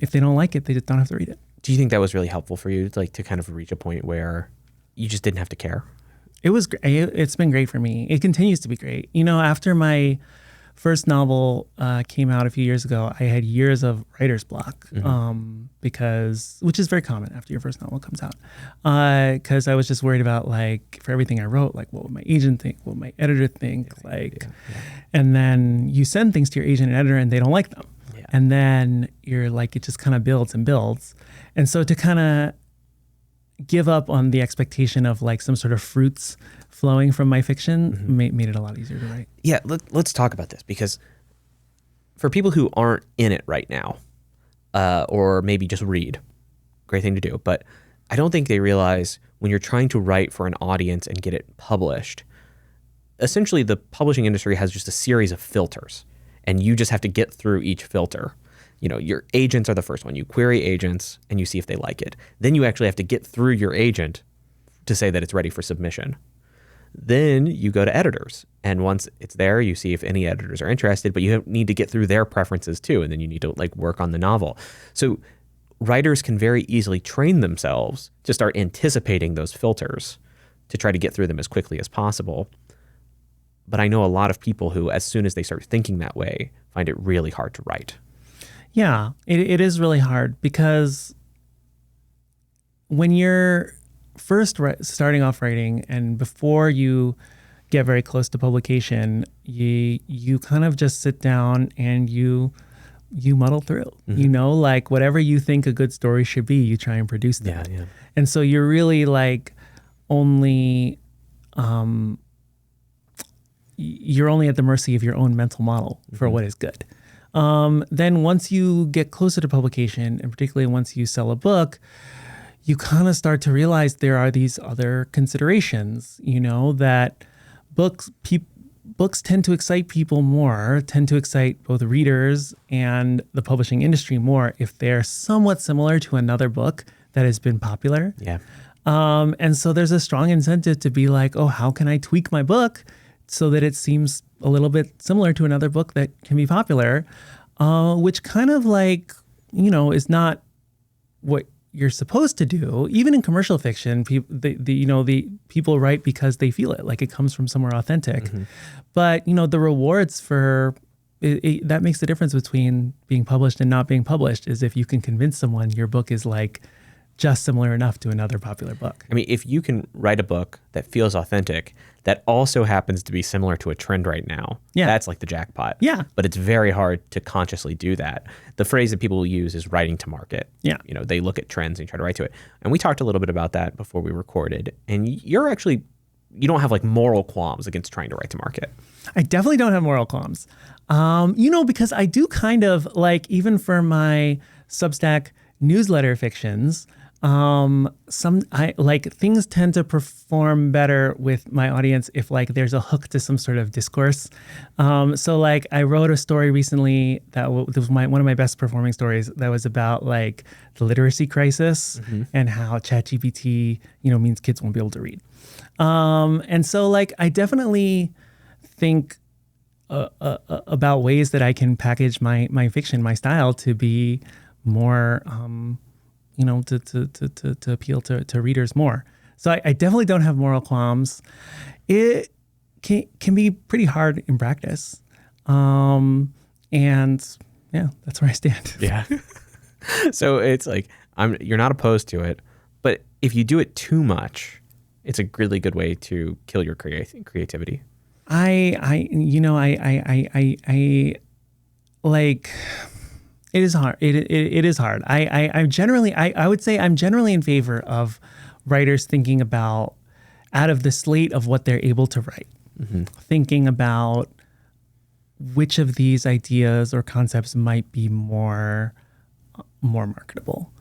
If they don't like it, they just don't have to read it. Do you think that was really helpful for you, like to kind of reach a point where you just didn't have to care? It was great. It's been great for me. It continues to be great. After my first novel came out a few years ago, I had years of writer's block which is very common after your first novel comes out. Because I was just worried about for everything I wrote, like what would my agent think? What would my editor think? And then you send things to your agent and editor and they don't like them. Yeah. And then you're like, it just kind of builds and builds. And so to kind of give up on the expectation of like some sort of fruits flowing from my fiction made it a lot easier to write. Yeah, let's talk about this, because for people who aren't in it right now, or maybe just read, great thing to do, but I don't think they realize when you're trying to write for an audience and get it published, essentially the publishing industry has just a series of filters, and you just have to get through each filter. Your agents are the first one. You query agents and you see if they like it. Then you actually have to get through your agent to say that it's ready for submission. Then you go to editors. And once it's there, you see if any editors are interested, but you need to get through their preferences too. And then you need to work on the novel. So writers can very easily train themselves to start anticipating those filters to try to get through them as quickly as possible. But I know a lot of people who, as soon as they start thinking that way, find it really hard to write. Yeah, it is really hard, because when you're first starting off writing and before you get very close to publication, you kind of just sit down and you muddle through. Like whatever you think a good story should be, you try and produce that. Yeah. And so you're really like only you're only at the mercy of your own mental model for what is good. Then once you get closer to publication, and particularly once you sell a book, you kind of start to realize there are these other considerations, that books tend to excite people more, tend to excite both readers and the publishing industry more if they're somewhat similar to another book that has been popular. Yeah. And so there's a strong incentive to be like, oh, how can I tweak my book so that it seems a little bit similar to another book that can be popular, which kind of is not what you're supposed to do. Even in commercial fiction, the people write because they feel it, like it comes from somewhere authentic. But the rewards for that makes the difference between being published and not being published, is if you can convince someone your book is like just similar enough to another popular book. I mean, if you can write a book that feels authentic, that also happens to be similar to a trend right now, that's like the jackpot. Yeah. But it's very hard to consciously do that. The phrase that people will use is writing to market. Yeah. You know, they look at trends and try to write to it. And we talked a little bit about that before we recorded. And you don't have like moral qualms against trying to write to market. I definitely don't have moral qualms. Because I do kind of like, even for my Substack newsletter fictions, things tend to perform better with my audience if like there's a hook to some sort of discourse. So like I wrote a story recently that was one of my best performing stories that was about like the literacy crisis and how ChatGPT, means kids won't be able to read. And so like I definitely think about ways that I can package my fiction, my style, to be more to appeal to readers more. So I definitely don't have moral qualms. It can be pretty hard in practice. And yeah, that's where I stand. Yeah. So it's like, you're not opposed to it, but if you do it too much, it's a really good way to kill your creativity. It is hard. It is hard. I would say I'm generally in favor of writers thinking about, out of the slate of what they're able to write, thinking about which of these ideas or concepts might be more marketable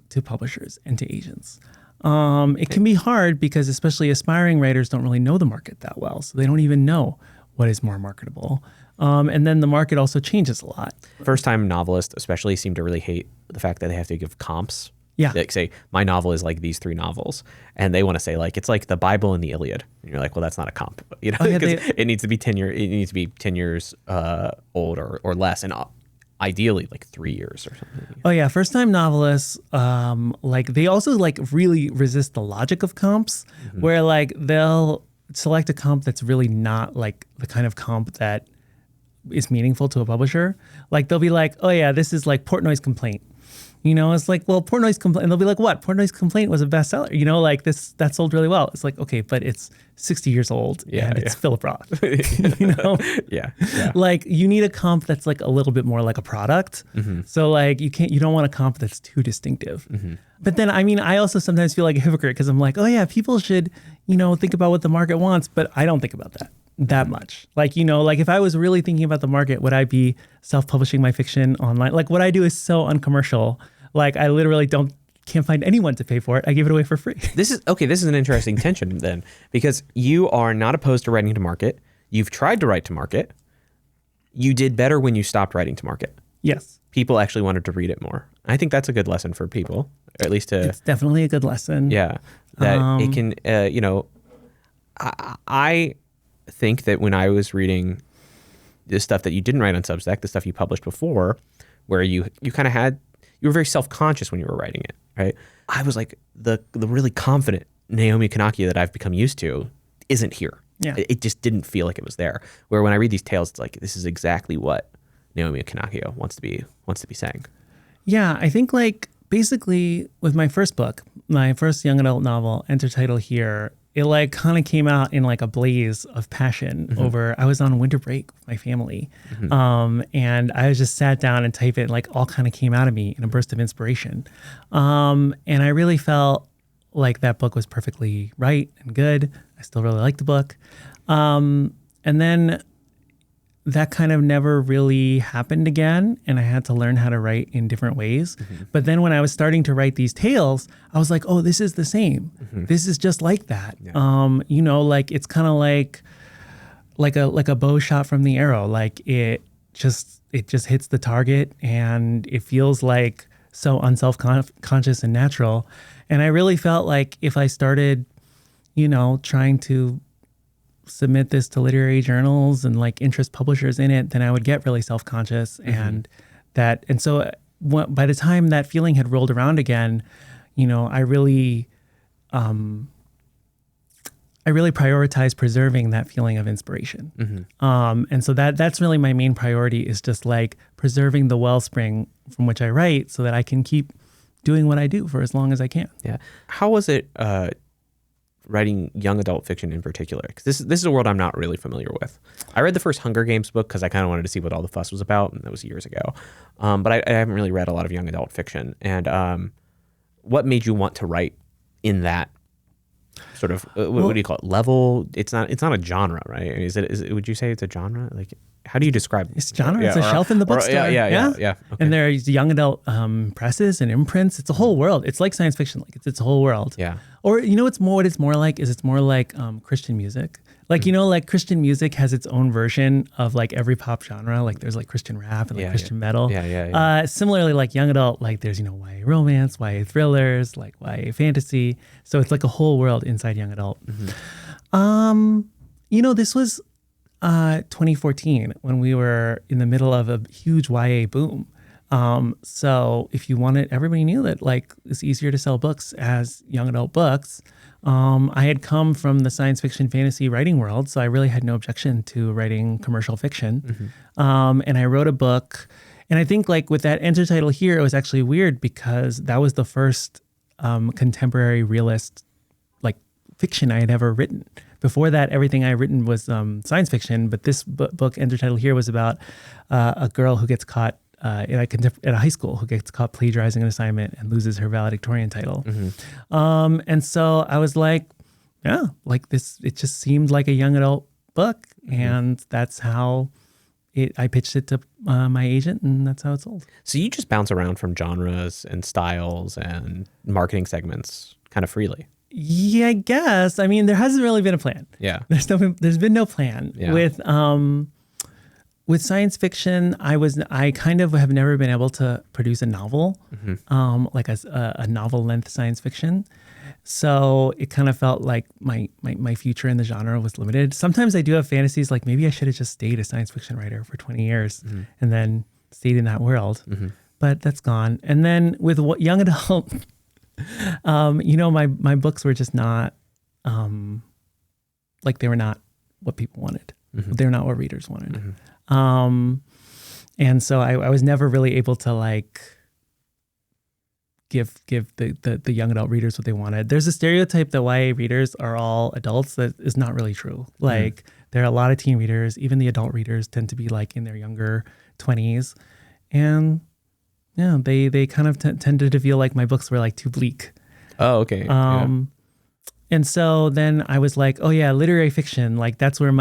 to publishers and to agents. It can be hard because especially aspiring writers don't really know the market that well, so they don't even know what is more marketable. And then the market also changes a lot. First-time novelists especially seem to really hate the fact that they have to give comps. Yeah. Like say, my novel is like these 3 novels. And they want to say like, it's like the Bible and the Iliad. And you're like, well, that's not a comp. It needs to be 10 years old or less. And ideally like 3 years or something. Oh yeah. First-time novelists, they also like really resist the logic of comps, where like they'll select a comp that's really not like the kind of comp that is meaningful to a publisher. Like they'll be like, oh yeah, this is like Portnoy's Complaint. It's like, well, Portnoy's Complaint, and they'll be like, what? Portnoy's Complaint was a bestseller. Like that sold really well. It's like, okay, but it's 60 years old and it's Philip Roth. Yeah. Like you need a comp that's like a little bit more like a product. So like you don't want a comp that's too distinctive. But then, I also sometimes feel like a hypocrite because I'm like, oh yeah, people should, think about what the market wants, but I don't think about that much. Like, like if I was really thinking about the market, would I be self-publishing my fiction online? Like what I do is so uncommercial. Like I literally can't find anyone to pay for it. I give it away for free. This is an interesting tension then, because you are not opposed to writing to market. You've tried to write to market. You did better when you stopped writing to market. Yes. People actually wanted to read it more. I think that's a good lesson for people, or at least to... It's definitely a good lesson. Yeah. That it can, I think that when I was reading the stuff that you didn't write on Substack, the stuff you published before, where you kind of you were very self-conscious when you were writing it, right? I was like, the really confident Naomi Kanakia that I've become used to isn't here. Yeah. It just didn't feel like it was there. Where when I read these tales, it's like, this is exactly what Naomi Kanakia wants to be saying. Yeah, I think like basically with my first book, my first young adult novel, Enter Title Here, it like kind of came out in like a blaze of passion over, I was on winter break with my family. And I just sat down and typed it, and like all kind of came out of me in a burst of inspiration. And I really felt like that book was perfectly right and good. I still really liked the book. And then that kind of never really happened again, and I had to learn how to write in different ways. But then when I was starting to write these tales, I was like, oh, this is the same. This is just like that. Yeah. Like it's kind of like a bow shot from the arrow. Like it just hits the target, and it feels like so unself-conscious and natural. And I really felt like if I started, trying to submit this to literary journals and like interest publishers in it, then I would get really self-conscious. And so by the time that feeling had rolled around again, I really, I really prioritize preserving that feeling of inspiration. And so that's really my main priority, is just like preserving the wellspring from which I write so that I can keep doing what I do for as long as I can. Yeah. How was it writing young adult fiction in particular? Because this is a world I'm not really familiar with. I read the first Hunger Games book because I kind of wanted to see what all the fuss was about, and that was years ago. But I haven't really read a lot of young adult fiction. And what made you want to write in that sort of what do you call it, level? It's not a genre, right? Is it would you say it's a genre? Like, how do you describe it? It's genre. It's a shelf in the bookstore. Yeah. Okay. And there's young adult presses and imprints. It's a whole world. It's like science fiction. Like it's a whole world. Yeah. Or what it's more like Christian music. Like, like Christian music has its own version of like every pop genre. Like there's like Christian rap and like Christian metal. Yeah. Similarly, like young adult, like there's, YA romance, YA thrillers, like YA fantasy. So it's like a whole world inside young adult. This was 2014 when we were in the middle of a huge YA boom. So if you wanted, everybody knew that like it's easier to sell books as young adult books. I had come from the science fiction fantasy writing world, so I really had no objection to writing commercial fiction. And I wrote a book, and I think like with that enter title here, it was actually weird because that was the first contemporary realist like fiction I had ever written. Before that, everything I had written was science fiction, but this book, enter title here, was about a girl who gets caught at a high school, who gets caught plagiarizing an assignment and loses her valedictorian title. And so I was like, yeah, like this, it just seemed like a young adult book. And that's how I pitched it to my agent, and that's how it sold. So you just bounce around from genres and styles and marketing segments kind of freely. Yeah, I guess. I mean, there hasn't really been a plan. Yeah. There's been no plan. Yeah. With science fiction, I kind of have never been able to produce a novel, like a novel length science fiction. So it kind of felt like my future in the genre was limited. Sometimes I do have fantasies like maybe I should have just stayed a science fiction writer for 20 years and then stayed in that world, but that's gone. And then with young adult, my books were just not, like they were not what people wanted. They're not what readers wanted. And so I was never really able to like give the young adult readers what they wanted. There's a stereotype that YA readers are all adults that is not really true. Like there are a lot of teen readers, even the adult readers tend to be like in their younger 20s. And yeah, they kind of tended to feel like my books were like too bleak. Oh, okay. And so then I was like, oh yeah, literary fiction, like that's where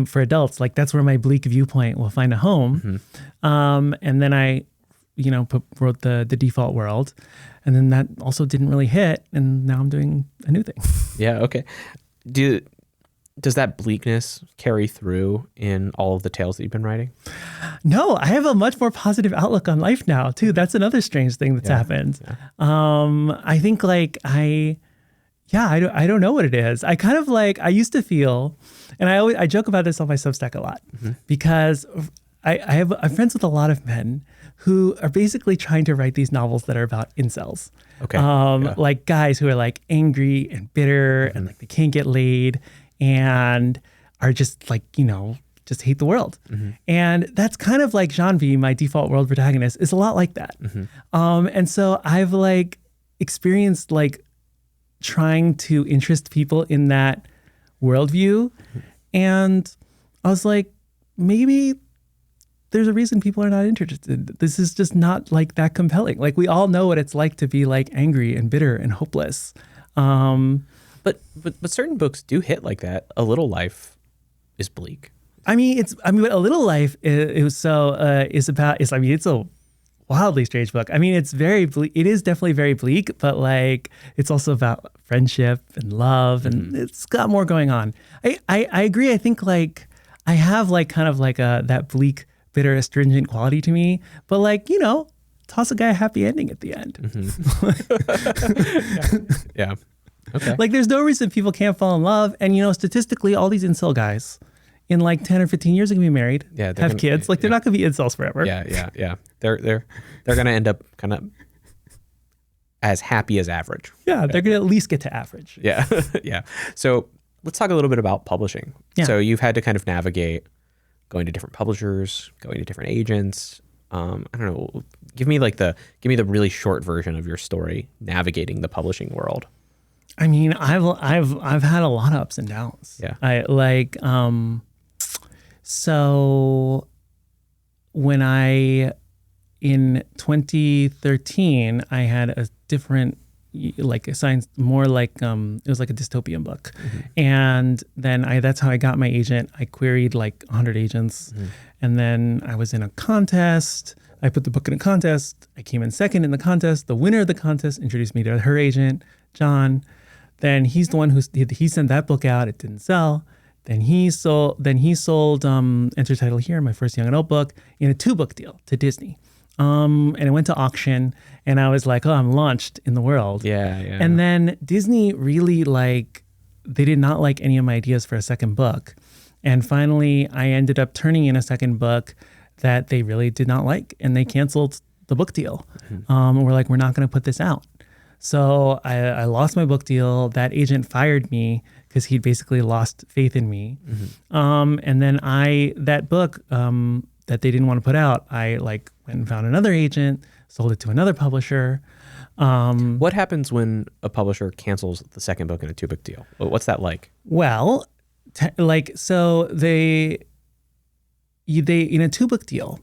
for adults, like that's where my bleak viewpoint will find a home. And then I, wrote the default world, and then that also didn't really hit, and now I'm doing a new thing. Yeah. Okay. Does that bleakness carry through in all of the tales that you've been writing? No, I have a much more positive outlook on life now too. That's another strange thing that's happened. I think like I don't know what it is. I kind of like, I used to feel, and I joke about this on my Substack a lot, because I'm friends with a lot of men who are basically trying to write these novels that are about incels. Okay. Like guys who are like angry and bitter and like they can't get laid and are just like, just hate the world. And that's kind of like Jean V, my default world protagonist, is a lot like that. And so I've like experienced like trying to interest people in that worldview. And I was like, maybe there's a reason people are not interested. This is just not like that compelling. Like we all know what it's like to be like angry and bitter and hopeless. But certain books do hit like that. A Little Life is bleak. A Little Life it's a wildly strange book. I mean, it's very bleak. It is definitely very bleak, but like it's also about friendship and love, and it's got more going on. I agree. I think like I have like kind of like that bleak, bitter, astringent quality to me, but like, toss a guy a happy ending at the end. Yeah. Okay. Like there's no reason people can't fall in love. And statistically, all these incel guys in like 10 or 15 years are gonna be married, have kids. Like they're not gonna be incels forever. Yeah. They're gonna end up kind of as happy as average. Yeah, they're gonna at least get to average. Yeah. Yeah. So let's talk a little bit about publishing. Yeah. So you've had to kind of navigate going to different publishers, going to different agents. I don't know. Give me the really short version of your story navigating the publishing world. I mean, I've had a lot of ups and downs. Yeah. So when in 2013, I had a different, like a science, more like, it was like a dystopian book. And then that's how I got my agent. I queried like 100 agents. And then I was in a contest. I put the book in a contest. I came in second in the contest. The winner of the contest introduced me to her agent, John. Then he's the one he sent that book out. It didn't sell. Then he sold Enter Title Here, my first young adult book, in a 2-book deal to Disney. And it went to auction, and I was like, oh, I'm launched in the world. Yeah. And then Disney really they did not like any of my ideas for a second book. And finally, I ended up turning in a second book that they really did not like, and they canceled the book deal. And we're like, we're not going to put this out. So I lost my book deal. That agent fired me because he'd basically lost faith in me. And then that book that they didn't want to put out, I went and found another agent, sold it to another publisher. What happens when a publisher cancels the second book in a 2-book deal? What's that like? Well, so they in a 2-book deal,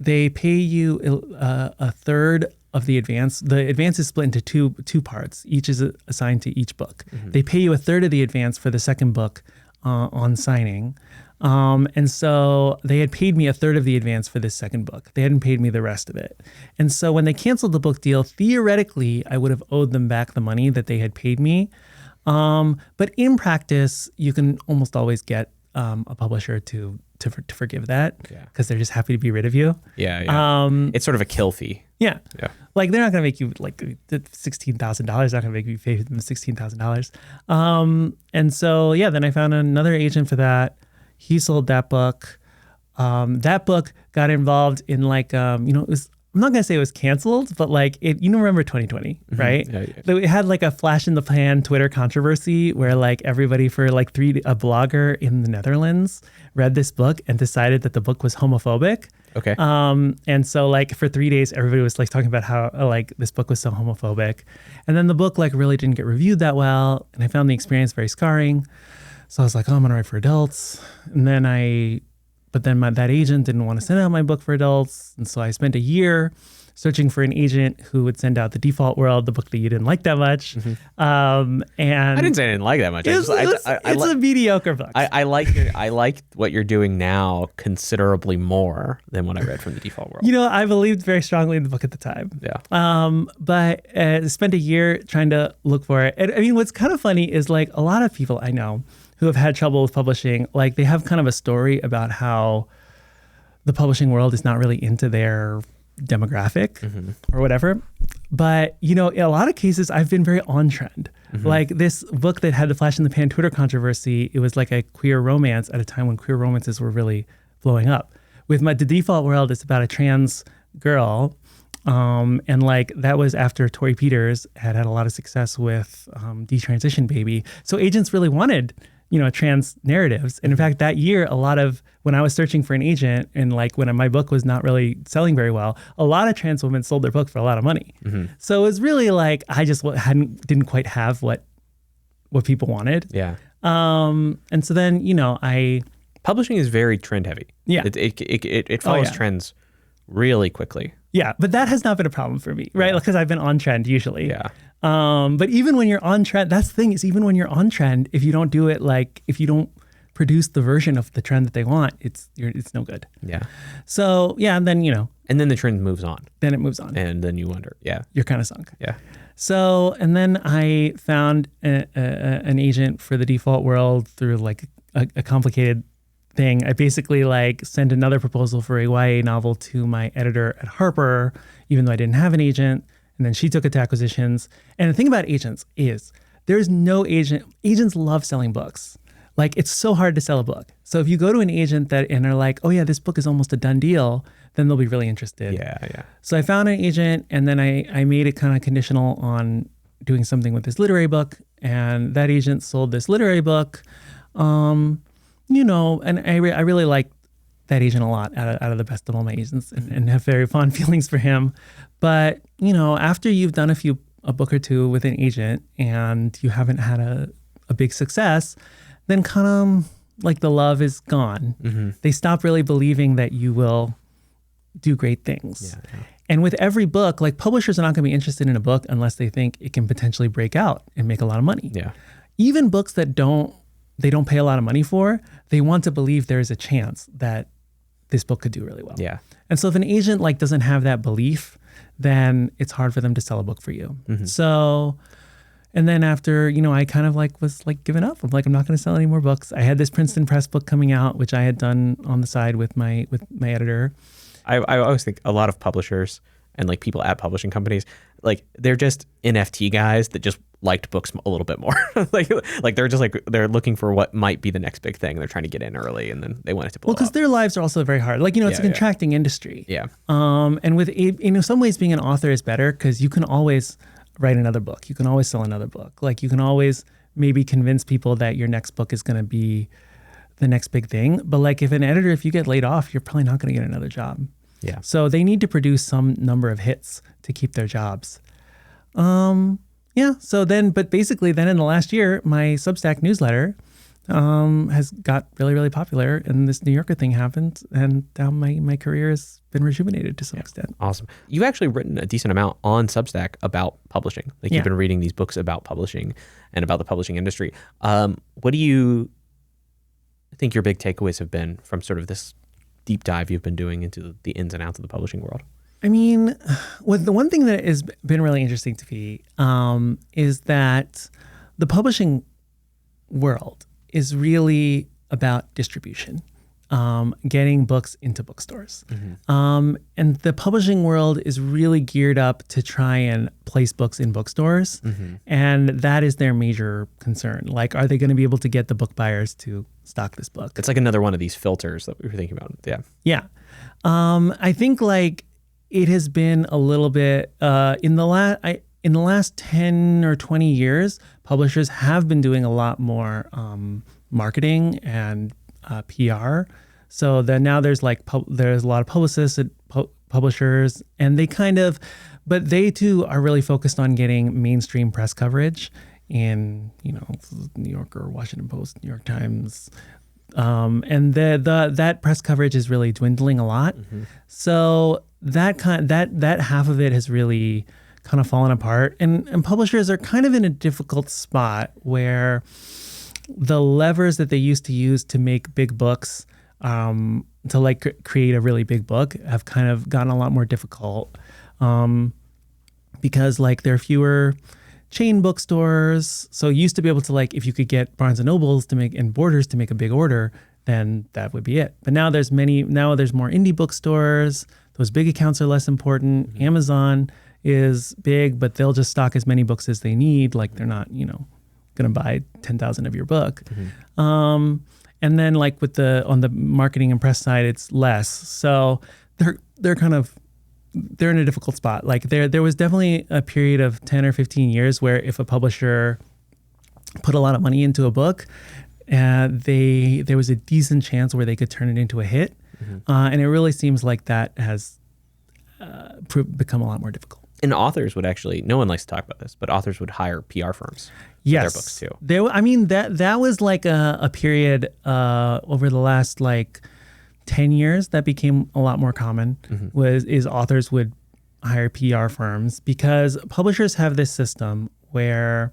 they pay you a third of the advance. The advance is split into two parts. Each is assigned to each book. They pay you a third of the advance for the second book on signing. And so they had paid me a third of the advance for this second book. They hadn't paid me the rest of it. And so when they canceled the book deal, theoretically, I would have owed them back the money that they had paid me. But in practice, you can almost always get a publisher to forgive that because they're just happy to be rid of you. Yeah. It's sort of a kill fee. Yeah. Like they're not going to make you $16,000. Not going to make you pay them $16,000. And so, then I found another agent for that. He sold that book. That book got involved in it was, I'm not going to say it was canceled, but remember 2020, right? Yeah. It had a flash in the pan Twitter controversy where everybody for a blogger in the Netherlands read this book and decided that the book was homophobic. Okay. And so for 3 days, everybody was talking about how this book was so homophobic. And then the book really didn't get reviewed that well. And I found the experience very scarring. So I was like, oh, I'm going to write for adults. And then that agent didn't want to send out my book for adults. And so I spent a year searching for an agent who would send out The Default World, the book that you didn't like that much. And I didn't say I didn't like that much. It's a mediocre book. I like what you're doing now considerably more than what I read from The Default World. I believed very strongly in the book at the time. Yeah. But I spent a year trying to look for it. And I mean, what's kind of funny is a lot of people I know who have had trouble with publishing, they have kind of a story about how the publishing world is not really into their demographic or whatever. But, in a lot of cases, I've been very on trend. This book that had the flash in the pan Twitter controversy, it was a queer romance at a time when queer romances were really blowing up. With The Default World, it's about a trans girl. And that was after Tori Peters had a lot of success with Detransition Baby. So agents really wanted trans narratives. And in fact, that year, when I was searching for an agent and when my book was not really selling very well, a lot of trans women sold their book for a lot of money. So it was really I just didn't quite have what people wanted. Yeah. And so then, publishing is very trend heavy. Yeah. It follows trends really quickly. Yeah. But that has not been a problem for me, right? Because I've been on trend usually. Yeah. But even when you're on trend, that's the thing is even when you're on trend, if you don't do it, if you don't produce the version of the trend that they want, it's no good. Yeah. So and then, and then the trend moves on. Then it moves on. And then you wonder, you're kind of sunk. Yeah. So, and then I found an agent for The Default World through a complicated thing. I basically sent another proposal for a YA novel to my editor at Harper, even though I didn't have an agent. And then she took it to acquisitions. And the thing about agents is there's no agent. Agents love selling books. It's so hard to sell a book. So if you go to an agent and are like, oh yeah, this book is almost a done deal, then they'll be really interested. Yeah. So I found an agent and then I made it kind of conditional on doing something with this literary book, and that agent sold this literary book. And I really like that agent a lot, out of the best of all my agents, and have very fond feelings for him. But, after you've done a book or two with an agent and you haven't had a big success, then kind of like the love is gone. Mm-hmm. They stop really believing that you will do great things. Yeah. And with every book, like, publishers are not going to be interested in a book unless they think it can potentially break out and make a lot of money. Yeah. Even books that they don't pay a lot of money for, they want to believe there is a chance that this book could do really well. Yeah. And so if an agent doesn't have that belief, then it's hard for them to sell a book for you. Mm-hmm. So, and then after, I kind of was giving up. I'm not going to sell any more books. I had this Princeton Press book coming out, which I had done on the side with my editor. I always think a lot of publishers and people at publishing companies, they're just NFT guys that just liked books a little bit more. They're just they're looking for what might be the next big thing. They're trying to get in early, and then they want it to blow up. Well, because their lives are also very hard. It's a contracting industry. Yeah. And with, in some ways, being an author is better because you can always write another book. You can always sell another book. You can always maybe convince people that your next book is going to be the next big thing. But if you get laid off, you're probably not going to get another job. Yeah. So they need to produce some number of hits to keep their jobs. But basically then in the last year, my Substack newsletter has got really, really popular, and this New Yorker thing happened, and now my career has been rejuvenated to some extent. Awesome. You've actually written a decent amount on Substack about publishing. You've been reading these books about publishing and about the publishing industry. What do you think your big takeaways have been from sort of this deep dive you've been doing into the ins and outs of the publishing world? I mean, the one thing that has been really interesting to me is that the publishing world is really about distribution, getting books into bookstores. Mm-hmm. And the publishing world is really geared up to try and place books in bookstores. Mm-hmm. And that is their major concern. Are they going to be able to get the book buyers to stock this book? It's another one of these filters that we were thinking about. Yeah. Yeah. I think it has been a little bit in the last 10 or 20 years, publishers have been doing a lot more marketing and PR. So that now there's there's a lot of publicists at publishers, and but they too are really focused on getting mainstream press coverage in New Yorker, Washington Post, New York Times. And that press coverage is really dwindling a lot. Mm-hmm. So that half of it has really kind of fallen apart, and publishers are kind of in a difficult spot where the levers that they used to use to make big books, to create a really big book, have kind of gotten a lot more difficult, because there are fewer chain bookstores. So you used to be able to if you could get Barnes and Nobles and Borders to make a big order, then that would be it. But now there's more indie bookstores. Those big accounts are less important. Mm-hmm. Amazon is big, but they'll just stock as many books as they need. They're not, going to buy 10,000 of your book. Mm-hmm. And then on the marketing and press side, it's less. So they're in a difficult spot. There was definitely a period of 10 or 15 years where if a publisher put a lot of money into a book, there was a decent chance where they could turn it into a hit. Mm-hmm. And it really seems like that has become a lot more difficult. And authors would actually, no one likes to talk about this, but authors would hire PR firms for their books too. That was a period over the last 10 years that became a lot more common. Mm-hmm. Is authors would hire PR firms, because publishers have this system where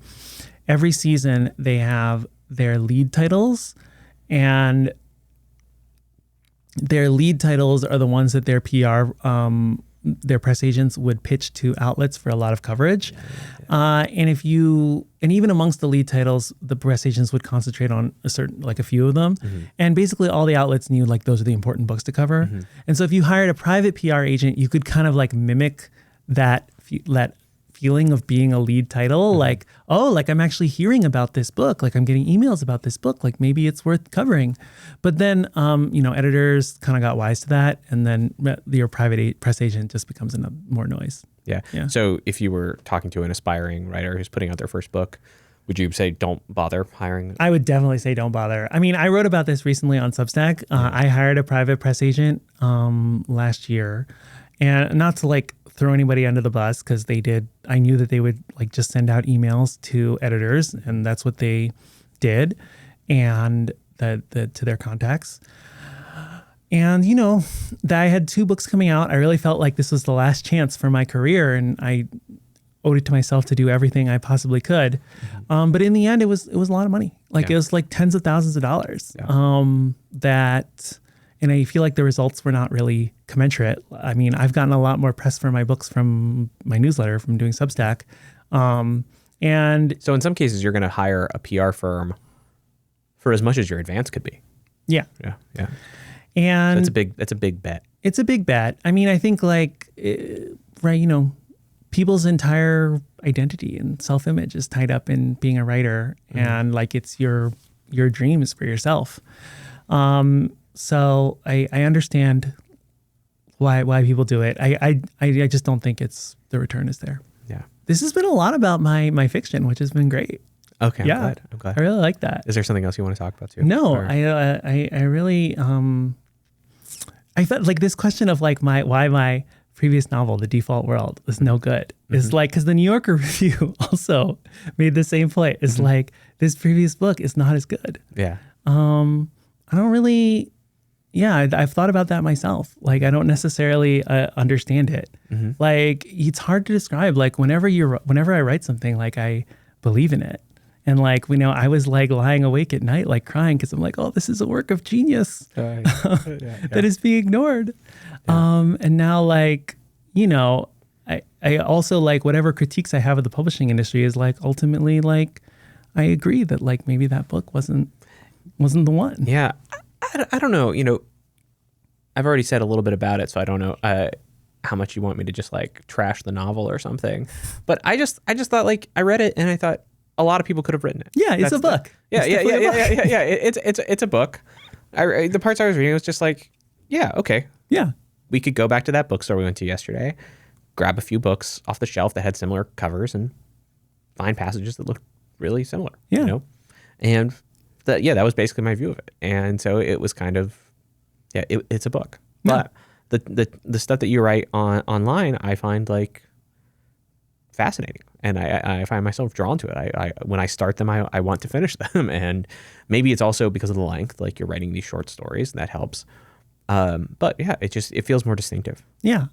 every season they have their lead titles, and their lead titles are the ones that their their press agents would pitch to outlets for a lot of coverage. And even amongst the lead titles, the press agents would concentrate on a few of them. Mm-hmm. And basically all the outlets knew those are the important books to cover. Mm-hmm. And so if you hired a private PR agent, you could kind of mimic that feeling of being a lead title. Mm-hmm. I'm actually hearing about this book. I'm getting emails about this book. Maybe it's worth covering. But then, editors kind of got wise to that. And then your private press agent just becomes more noise. Yeah. Yeah. So if you were talking to an aspiring writer who's putting out their first book, would you say don't bother hiring? I would definitely say don't bother. I mean, I wrote about this recently on Substack. I hired a private press agent last year, and not to like throw anybody under the bus, because I knew that they would like just send out emails to editors, and that's what they did, and to their contacts. And, you know, that I had 2 books coming out. I really felt like this was the last chance for my career, and I owed it to myself to do everything I possibly could. But in the end, it was a lot of money. Like it was like tens of thousands of dollars. And I feel like the results were not really commensurate. I mean, I've gotten a lot more press for my books from my newsletter, from doing Substack. And so in some cases, you're going to hire a PR firm for as much as your advance could be. Yeah. Yeah. And so that's a big bet. It's a big bet. I mean, I think like, right, you know, people's entire identity and self-image is tied up in being a writer, and like it's your dreams for yourself. So I understand why people do it. I just don't think the return is there. Yeah. This has been a lot about my fiction, which has been great. Okay. I'm glad. I really like that. Is there something else you want to talk about too? No, I really I felt like this question of like why my previous novel, The Default World, was no good. It's like, because the New Yorker review also made the same point. It's like, this previous book is not as good. Yeah. I don't really, I've thought about that myself. Like, I don't necessarily understand it. Like, it's hard to describe. Like, whenever I write something, like, I believe in it. And like, I was like lying awake at night, like crying, because I'm like, oh, this is a work of genius that is being ignored. And now, like, I also like whatever critiques I have of the publishing industry is like, ultimately, like, I agree that like maybe that book wasn't the one. Yeah. I don't know. I've already said a little bit about it, so I don't know how much you want me to just like trash the novel or something. But I just thought, like, I read it and I thought, a lot of people could have written it. Yeah, it's a book. Yeah. It's a book. The parts I was reading was just like, yeah, okay. Yeah. We could go back to that bookstore we went to yesterday, grab a few books off the shelf that had similar covers, and find passages that looked really similar. Yeah. And that was basically my view of it. And so it was kind of, it's a book. Yeah. But the stuff that you write online, I find like fascinating, and I find myself drawn to it. I when I start them, I want to finish them, and maybe it's also because of the length. Like, you're writing these short stories, and that helps. But yeah, it feels more distinctive. Yeah.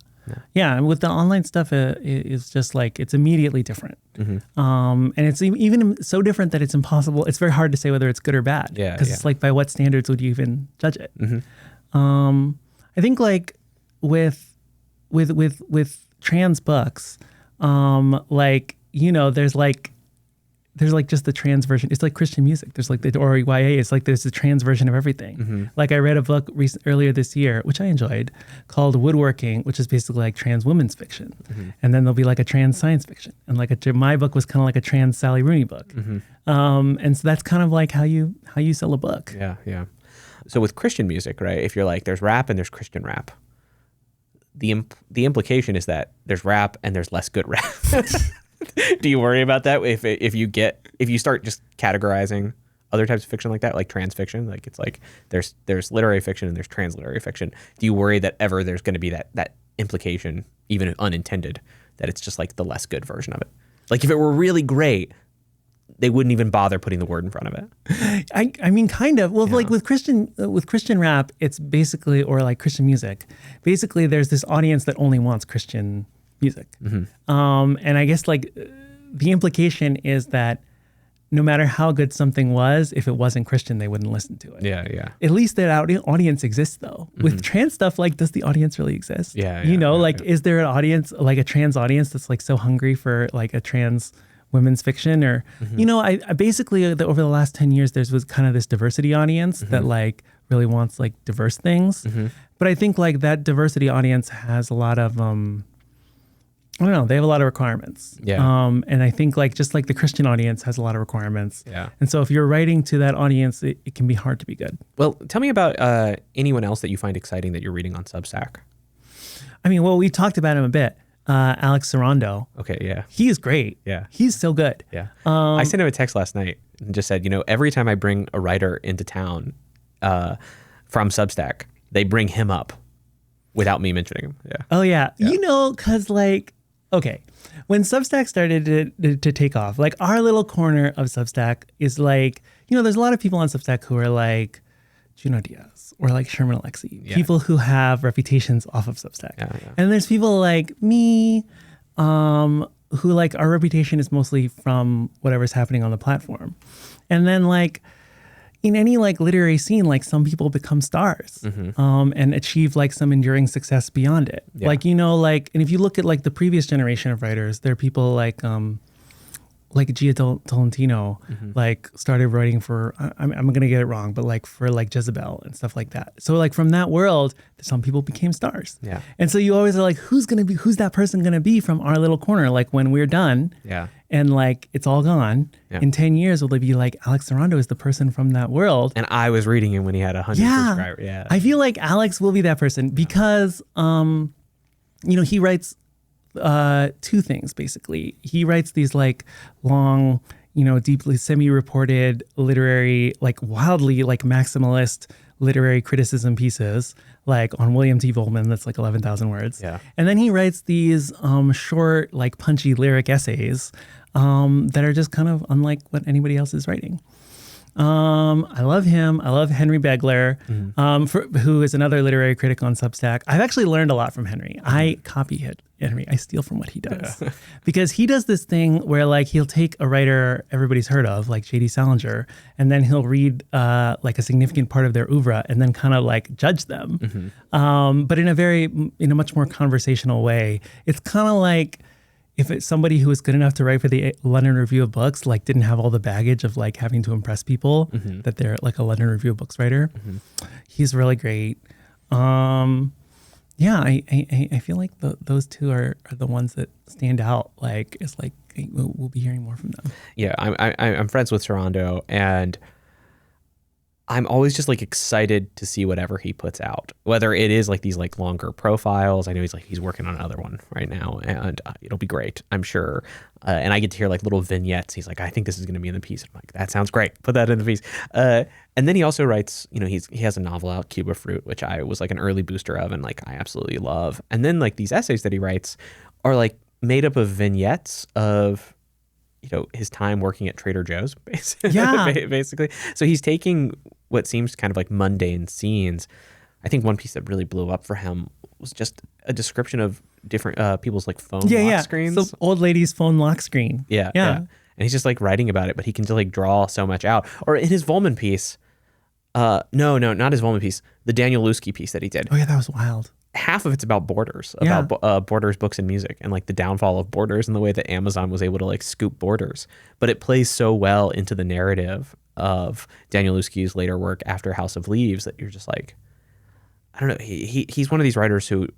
And with the online stuff, it's just like, it's immediately different. And it's even so different that it's impossible. It's very hard to say whether it's good or bad. Because it's like, by what standards would you even judge it? I think like with trans books, like, there's like just the trans version. It's like Christian music. There's like or YA. It's like there's the trans version of everything. Like, I read a book earlier this year, which I enjoyed, called Woodworking, which is basically like trans women's fiction. And then there'll be like a trans science fiction, and like my book was kind of like a trans Sally Rooney book. And so that's kind of like how you sell a book. Yeah. So with Christian music, right? If you're like, there's rap and there's Christian rap, the implication is that there's rap and there's less good rap. Do you worry about that if you start just categorizing other types of fiction like that, like trans fiction? Like, it's like there's literary fiction and there's transliterary fiction. Do you worry that ever there's going to be that implication, even unintended, that it's just like the less good version of it? Like, if it were really great, they wouldn't even bother putting the word in front of it. I mean, kind of. Well, like with Christian rap, it's basically, or like Christian music, basically there's this audience that only wants Christian music. And I guess like the implication is that no matter how good something was, if it wasn't Christian, they wouldn't listen to it. Yeah. At least that audience exists, though. With trans stuff, like, does the audience really exist? Is there an audience, like a trans audience that's like so hungry for like a trans women's fiction? Or, I basically, over the last 10 years, was kind of this diversity audience that like really wants like diverse things. But I think like that diversity audience has a lot of, I don't know, they have a lot of requirements. And I think like, just like the Christian audience has a lot of requirements. And so if you're writing to that audience, it can be hard to be good. Well, tell me about anyone else that you find exciting that you're reading on Substack. I mean, well, we talked about him a bit. Alex Serrando. Okay, yeah. He is great. Yeah. He's so good. Yeah. I sent him a text last night and just said, every time I bring a writer into town from Substack, they bring him up without me mentioning him. Yeah. Oh, yeah. Because okay, when Substack started to take off, like our little corner of Substack is like, there's a lot of people on Substack who are like Junot Diaz or like Sherman Alexie, people who have reputations off of Substack. Yeah, yeah. And there's people like me who like our reputation is mostly from whatever's happening on the platform. And then like in any like literary scene, like some people become stars and achieve like some enduring success beyond it. Yeah. Like, and if you look at like the previous generation of writers, there are people like Gia Tolentino, like started writing for, I'm going to get it wrong, but like for like Jezebel and stuff like that. So like from that world, some people became stars. Yeah. And so you always are like, who's that person going to be from our little corner? Like when we're done and like it's all gone, in 10 years, will they be like, Alex Serrando is the person from that world? And I was reading him when he had 100 subscribers. Yeah. I feel like Alex will be that person because, he writes two things basically. He writes these like long, deeply semi-reported literary, like wildly like maximalist literary criticism pieces, like on William T. Vollman, that's like 11,000 words. Yeah. And then he writes these short, like punchy lyric essays that are just kind of unlike what anybody else is writing. I love him. I love Henry Begler, who is another literary critic on Substack. I've actually learned a lot from Henry. I copy Henry. I steal from what he does because he does this thing where like he'll take a writer everybody's heard of, like J.D. Salinger, and then he'll read like a significant part of their oeuvre and then kind of like judge them, but in a much more conversational way. It's kind of like if it's somebody who was good enough to write for the London Review of Books, like didn't have all the baggage of like having to impress people, that they're like a London Review of Books writer. He's really great. I feel like those two are the ones that stand out. Like it's like we'll be hearing more from them. Yeah, I'm friends with Serrando, and I'm always just like excited to see whatever he puts out, whether it is like these like longer profiles. I know he's working on another one right now, and it'll be great, I'm sure. And I get to hear like little vignettes. He's like, I think this is going to be in the piece. I'm like, that sounds great. Put that in the piece. And then he also writes, he has a novel out, Cuba Fruit, which I was like an early booster of, and like I absolutely love. And then like these essays that he writes are like made up of vignettes of his time working at Trader Joe's, basically. So he's taking what seems kind of like mundane scenes. I think one piece that really blew up for him was just a description of different people's like phone lock screens. So old lady's phone lock screen. Yeah. And he's just like writing about it, but he can just like draw so much out. Or in his Vollman piece, no, not his Vollman piece, the Daniel Lusky piece that he did. Oh yeah, that was wild. Half of it's about Borders, about Borders books and music, and like the downfall of Borders and the way that Amazon was able to like scoop Borders. But it plays so well into the narrative of Daniel Lusky's later work after House of Leaves that you're just like, I don't know. He's one of these writers who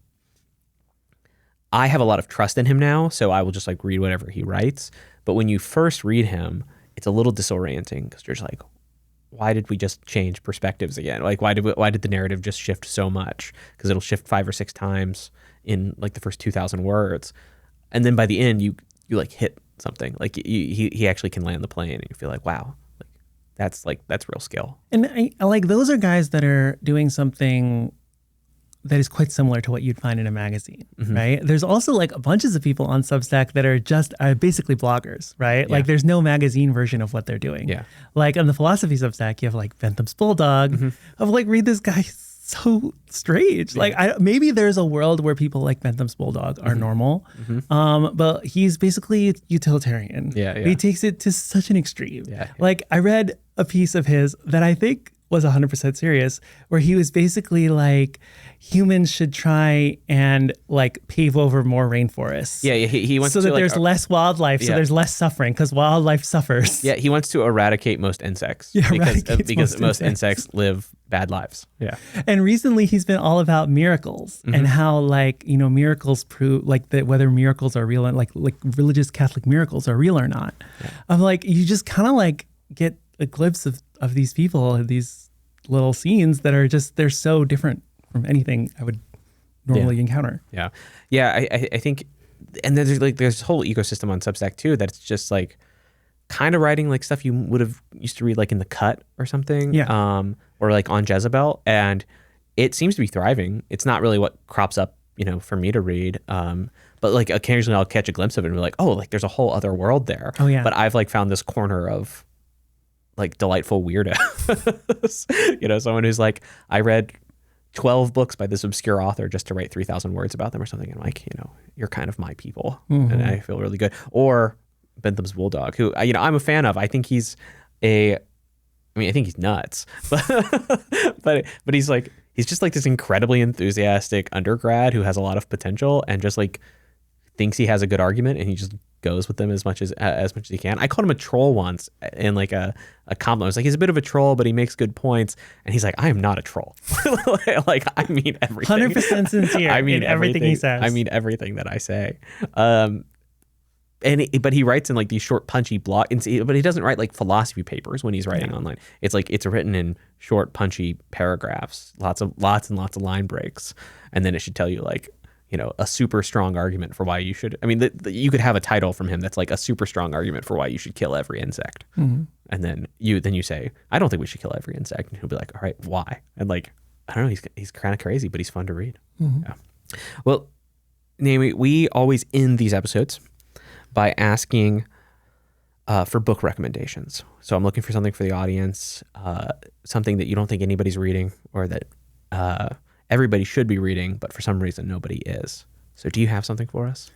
I have a lot of trust in him now, so I will just like read whatever he writes. But when you first read him, it's a little disorienting because you're just like, why did we just change perspectives again? Like, why did the narrative just shift so much? Because it'll shift 5 or 6 times in like the first 2,000 words, and then by the end, you like hit something. Like he actually can land the plane, and you feel like, wow, that's real skill. And I like those are guys that are doing something that is quite similar to what you'd find in a magazine, right? There's also like bunches of people on Substack that are basically bloggers, right? Yeah. Like there's no magazine version of what they're doing. Yeah. Like on the philosophy Substack, you have like Bentham's Bulldog. Of like, read this guy, so strange. Yeah. Like maybe there's a world where people like Bentham's Bulldog are normal, but he's basically utilitarian. Yeah. He takes it to such an extreme. Yeah. Like I read a piece of his that I think was 100% serious, where he was basically like, humans should try and like pave over more rainforests. Yeah, he wants so that there's less wildlife, so there's less suffering because wildlife suffers. Yeah, he wants to eradicate most insects. Yeah, because most insects live bad lives. Yeah. And recently he's been all about miracles and how like, miracles prove like that whether miracles are real and like religious Catholic miracles are real or not. Yeah. I'm like, you just kind of like get a glimpse of these people and these little scenes that are just, they're so different from anything I would normally encounter. Yeah. I think and there's like there's a whole ecosystem on Substack too that's just like kind of writing like stuff you would have used to read like in The Cut or something, or like on Jezebel, and it seems to be thriving. It's not really what crops up, for me to read. But like occasionally I'll catch a glimpse of it and be like, oh, like there's a whole other world there. Oh yeah. But I've like found this corner of like delightful weirdos, someone who's like, I read 12 books by this obscure author just to write 3,000 words about them or something. And like, you're kind of my people, and I feel really good. Or Bentham's Bulldog, who, I'm a fan of. I think he's I think he's nuts, but he's like, he's just like this incredibly enthusiastic undergrad who has a lot of potential and just like thinks he has a good argument, and he just goes with them as much as he can. I called him a troll once in like a compliment. I was like, he's a bit of a troll, but he makes good points. And he's like, I am not a troll. Like, I mean everything. 100% sincere. I mean everything he says. I mean everything that I say. But he writes in like these short punchy but he doesn't write like philosophy papers when he's writing online. It's like it's written in short punchy paragraphs, lots and lots of line breaks, and then it should tell you like, a super strong argument for why you should. I mean, you could have a title from him that's like a super strong argument for why you should kill every insect, and then you say, I don't think we should kill every insect, and he'll be like, all right, why? And like, I don't know, he's kind of crazy, but he's fun to read. Yeah. Well, Naomi, we always end these episodes by asking for book recommendations. So I'm looking for something for the audience, something that you don't think anybody's reading, or that everybody should be reading, but for some reason nobody is. So do you have something for us?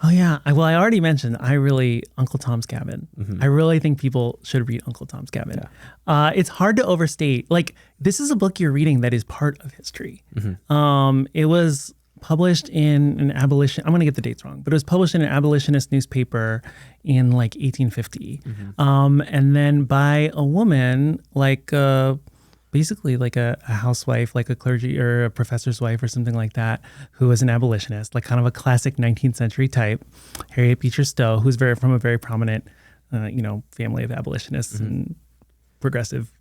Oh yeah. Well, I already mentioned Uncle Tom's Cabin. I really think people should read Uncle Tom's Cabin. Yeah. It's hard to overstate. Like, this is a book you're reading that is part of history. It was published in an I'm going to get the dates wrong, but it was published in an abolitionist newspaper in like 1850. And then by a woman, like basically like a housewife, like a clergy or a professor's wife or something like that, who was an abolitionist, like kind of a classic 19th century type, Harriet Beecher Stowe, who's from a very prominent, family of abolitionists and progressive,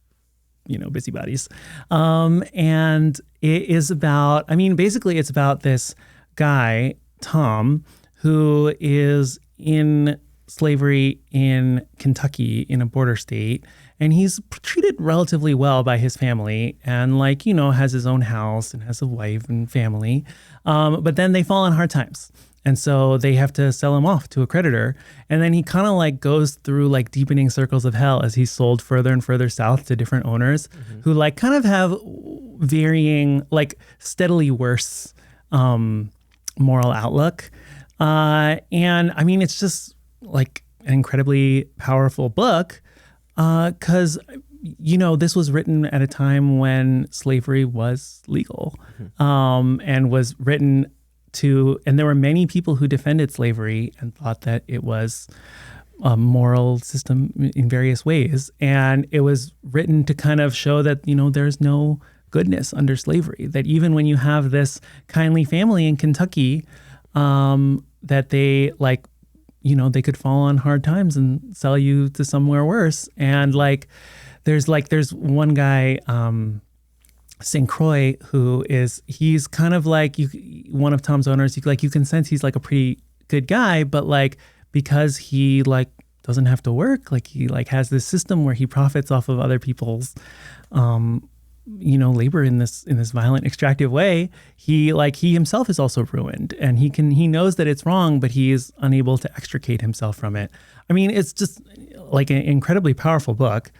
busybodies. And it is about, basically it's about this guy, Tom, who is in slavery in Kentucky in a border state. And he's treated relatively well by his family and has his own house and has a wife and family. But then they fall on hard times. And so they have to sell him off to a creditor. And then he kind of goes through deepening circles of hell as he's sold further and further south to different owners who kind of have varying, steadily worse moral outlook. And it's just an incredibly powerful book. Because, this was written at a time when slavery was legal, and was written and there were many people who defended slavery and thought that it was a moral system in various ways. And it was written to kind of show that, there's no goodness under slavery, that even when you have this kindly family in Kentucky, that they they could fall on hard times and sell you to somewhere worse. And there's one guy, St. Croix, he's kind of one of Tom's owners. You can sense he's a pretty good guy, but because he doesn't have to work, he has this system where he profits off of other people's, labor in this violent, extractive way. He himself is also ruined, and he knows that it's wrong, but he is unable to extricate himself from it. It's just an incredibly powerful book.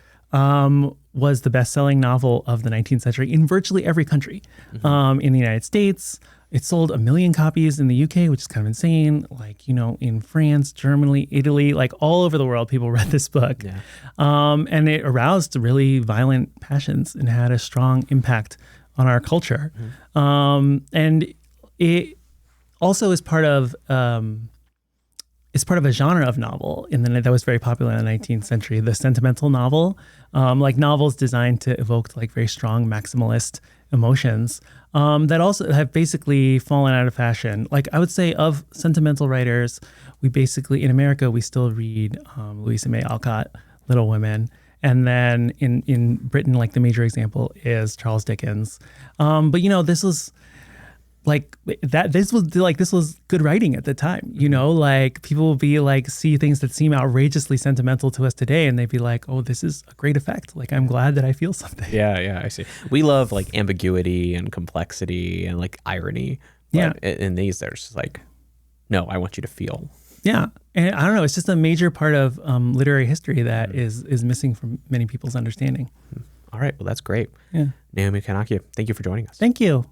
Was the best-selling novel of the 19th century in virtually every country. In the United States, it sold 1 million copies in the UK, which is kind of insane. In France, Germany, Italy, all over the world, people read this book. Yeah. And it aroused really violent passions and had a strong impact on our culture. And it also is part of a genre of novel that was very popular in the 19th century, the sentimental novel, novels designed to evoke very strong maximalist emotions that also have basically fallen out of fashion. I would say of sentimental writers, we basically, in America, we still read Louisa May Alcott, Little Women. And then in Britain, the major example is Charles Dickens. But this was like that this was good writing at the time, you know, like people will be like, see things that seem outrageously sentimental to us today and they'd be like, oh, this is a great effect, like I'm glad that I feel something. Yeah, I see. We love like ambiguity and complexity and like irony, but in these there's like, no, I want you to feel. Yeah, and I don't know, it's just a major part of literary history that is missing from many people's understanding. All right, well, that's great. Yeah. Naomi Kanakia, thank you for joining us. Thank you.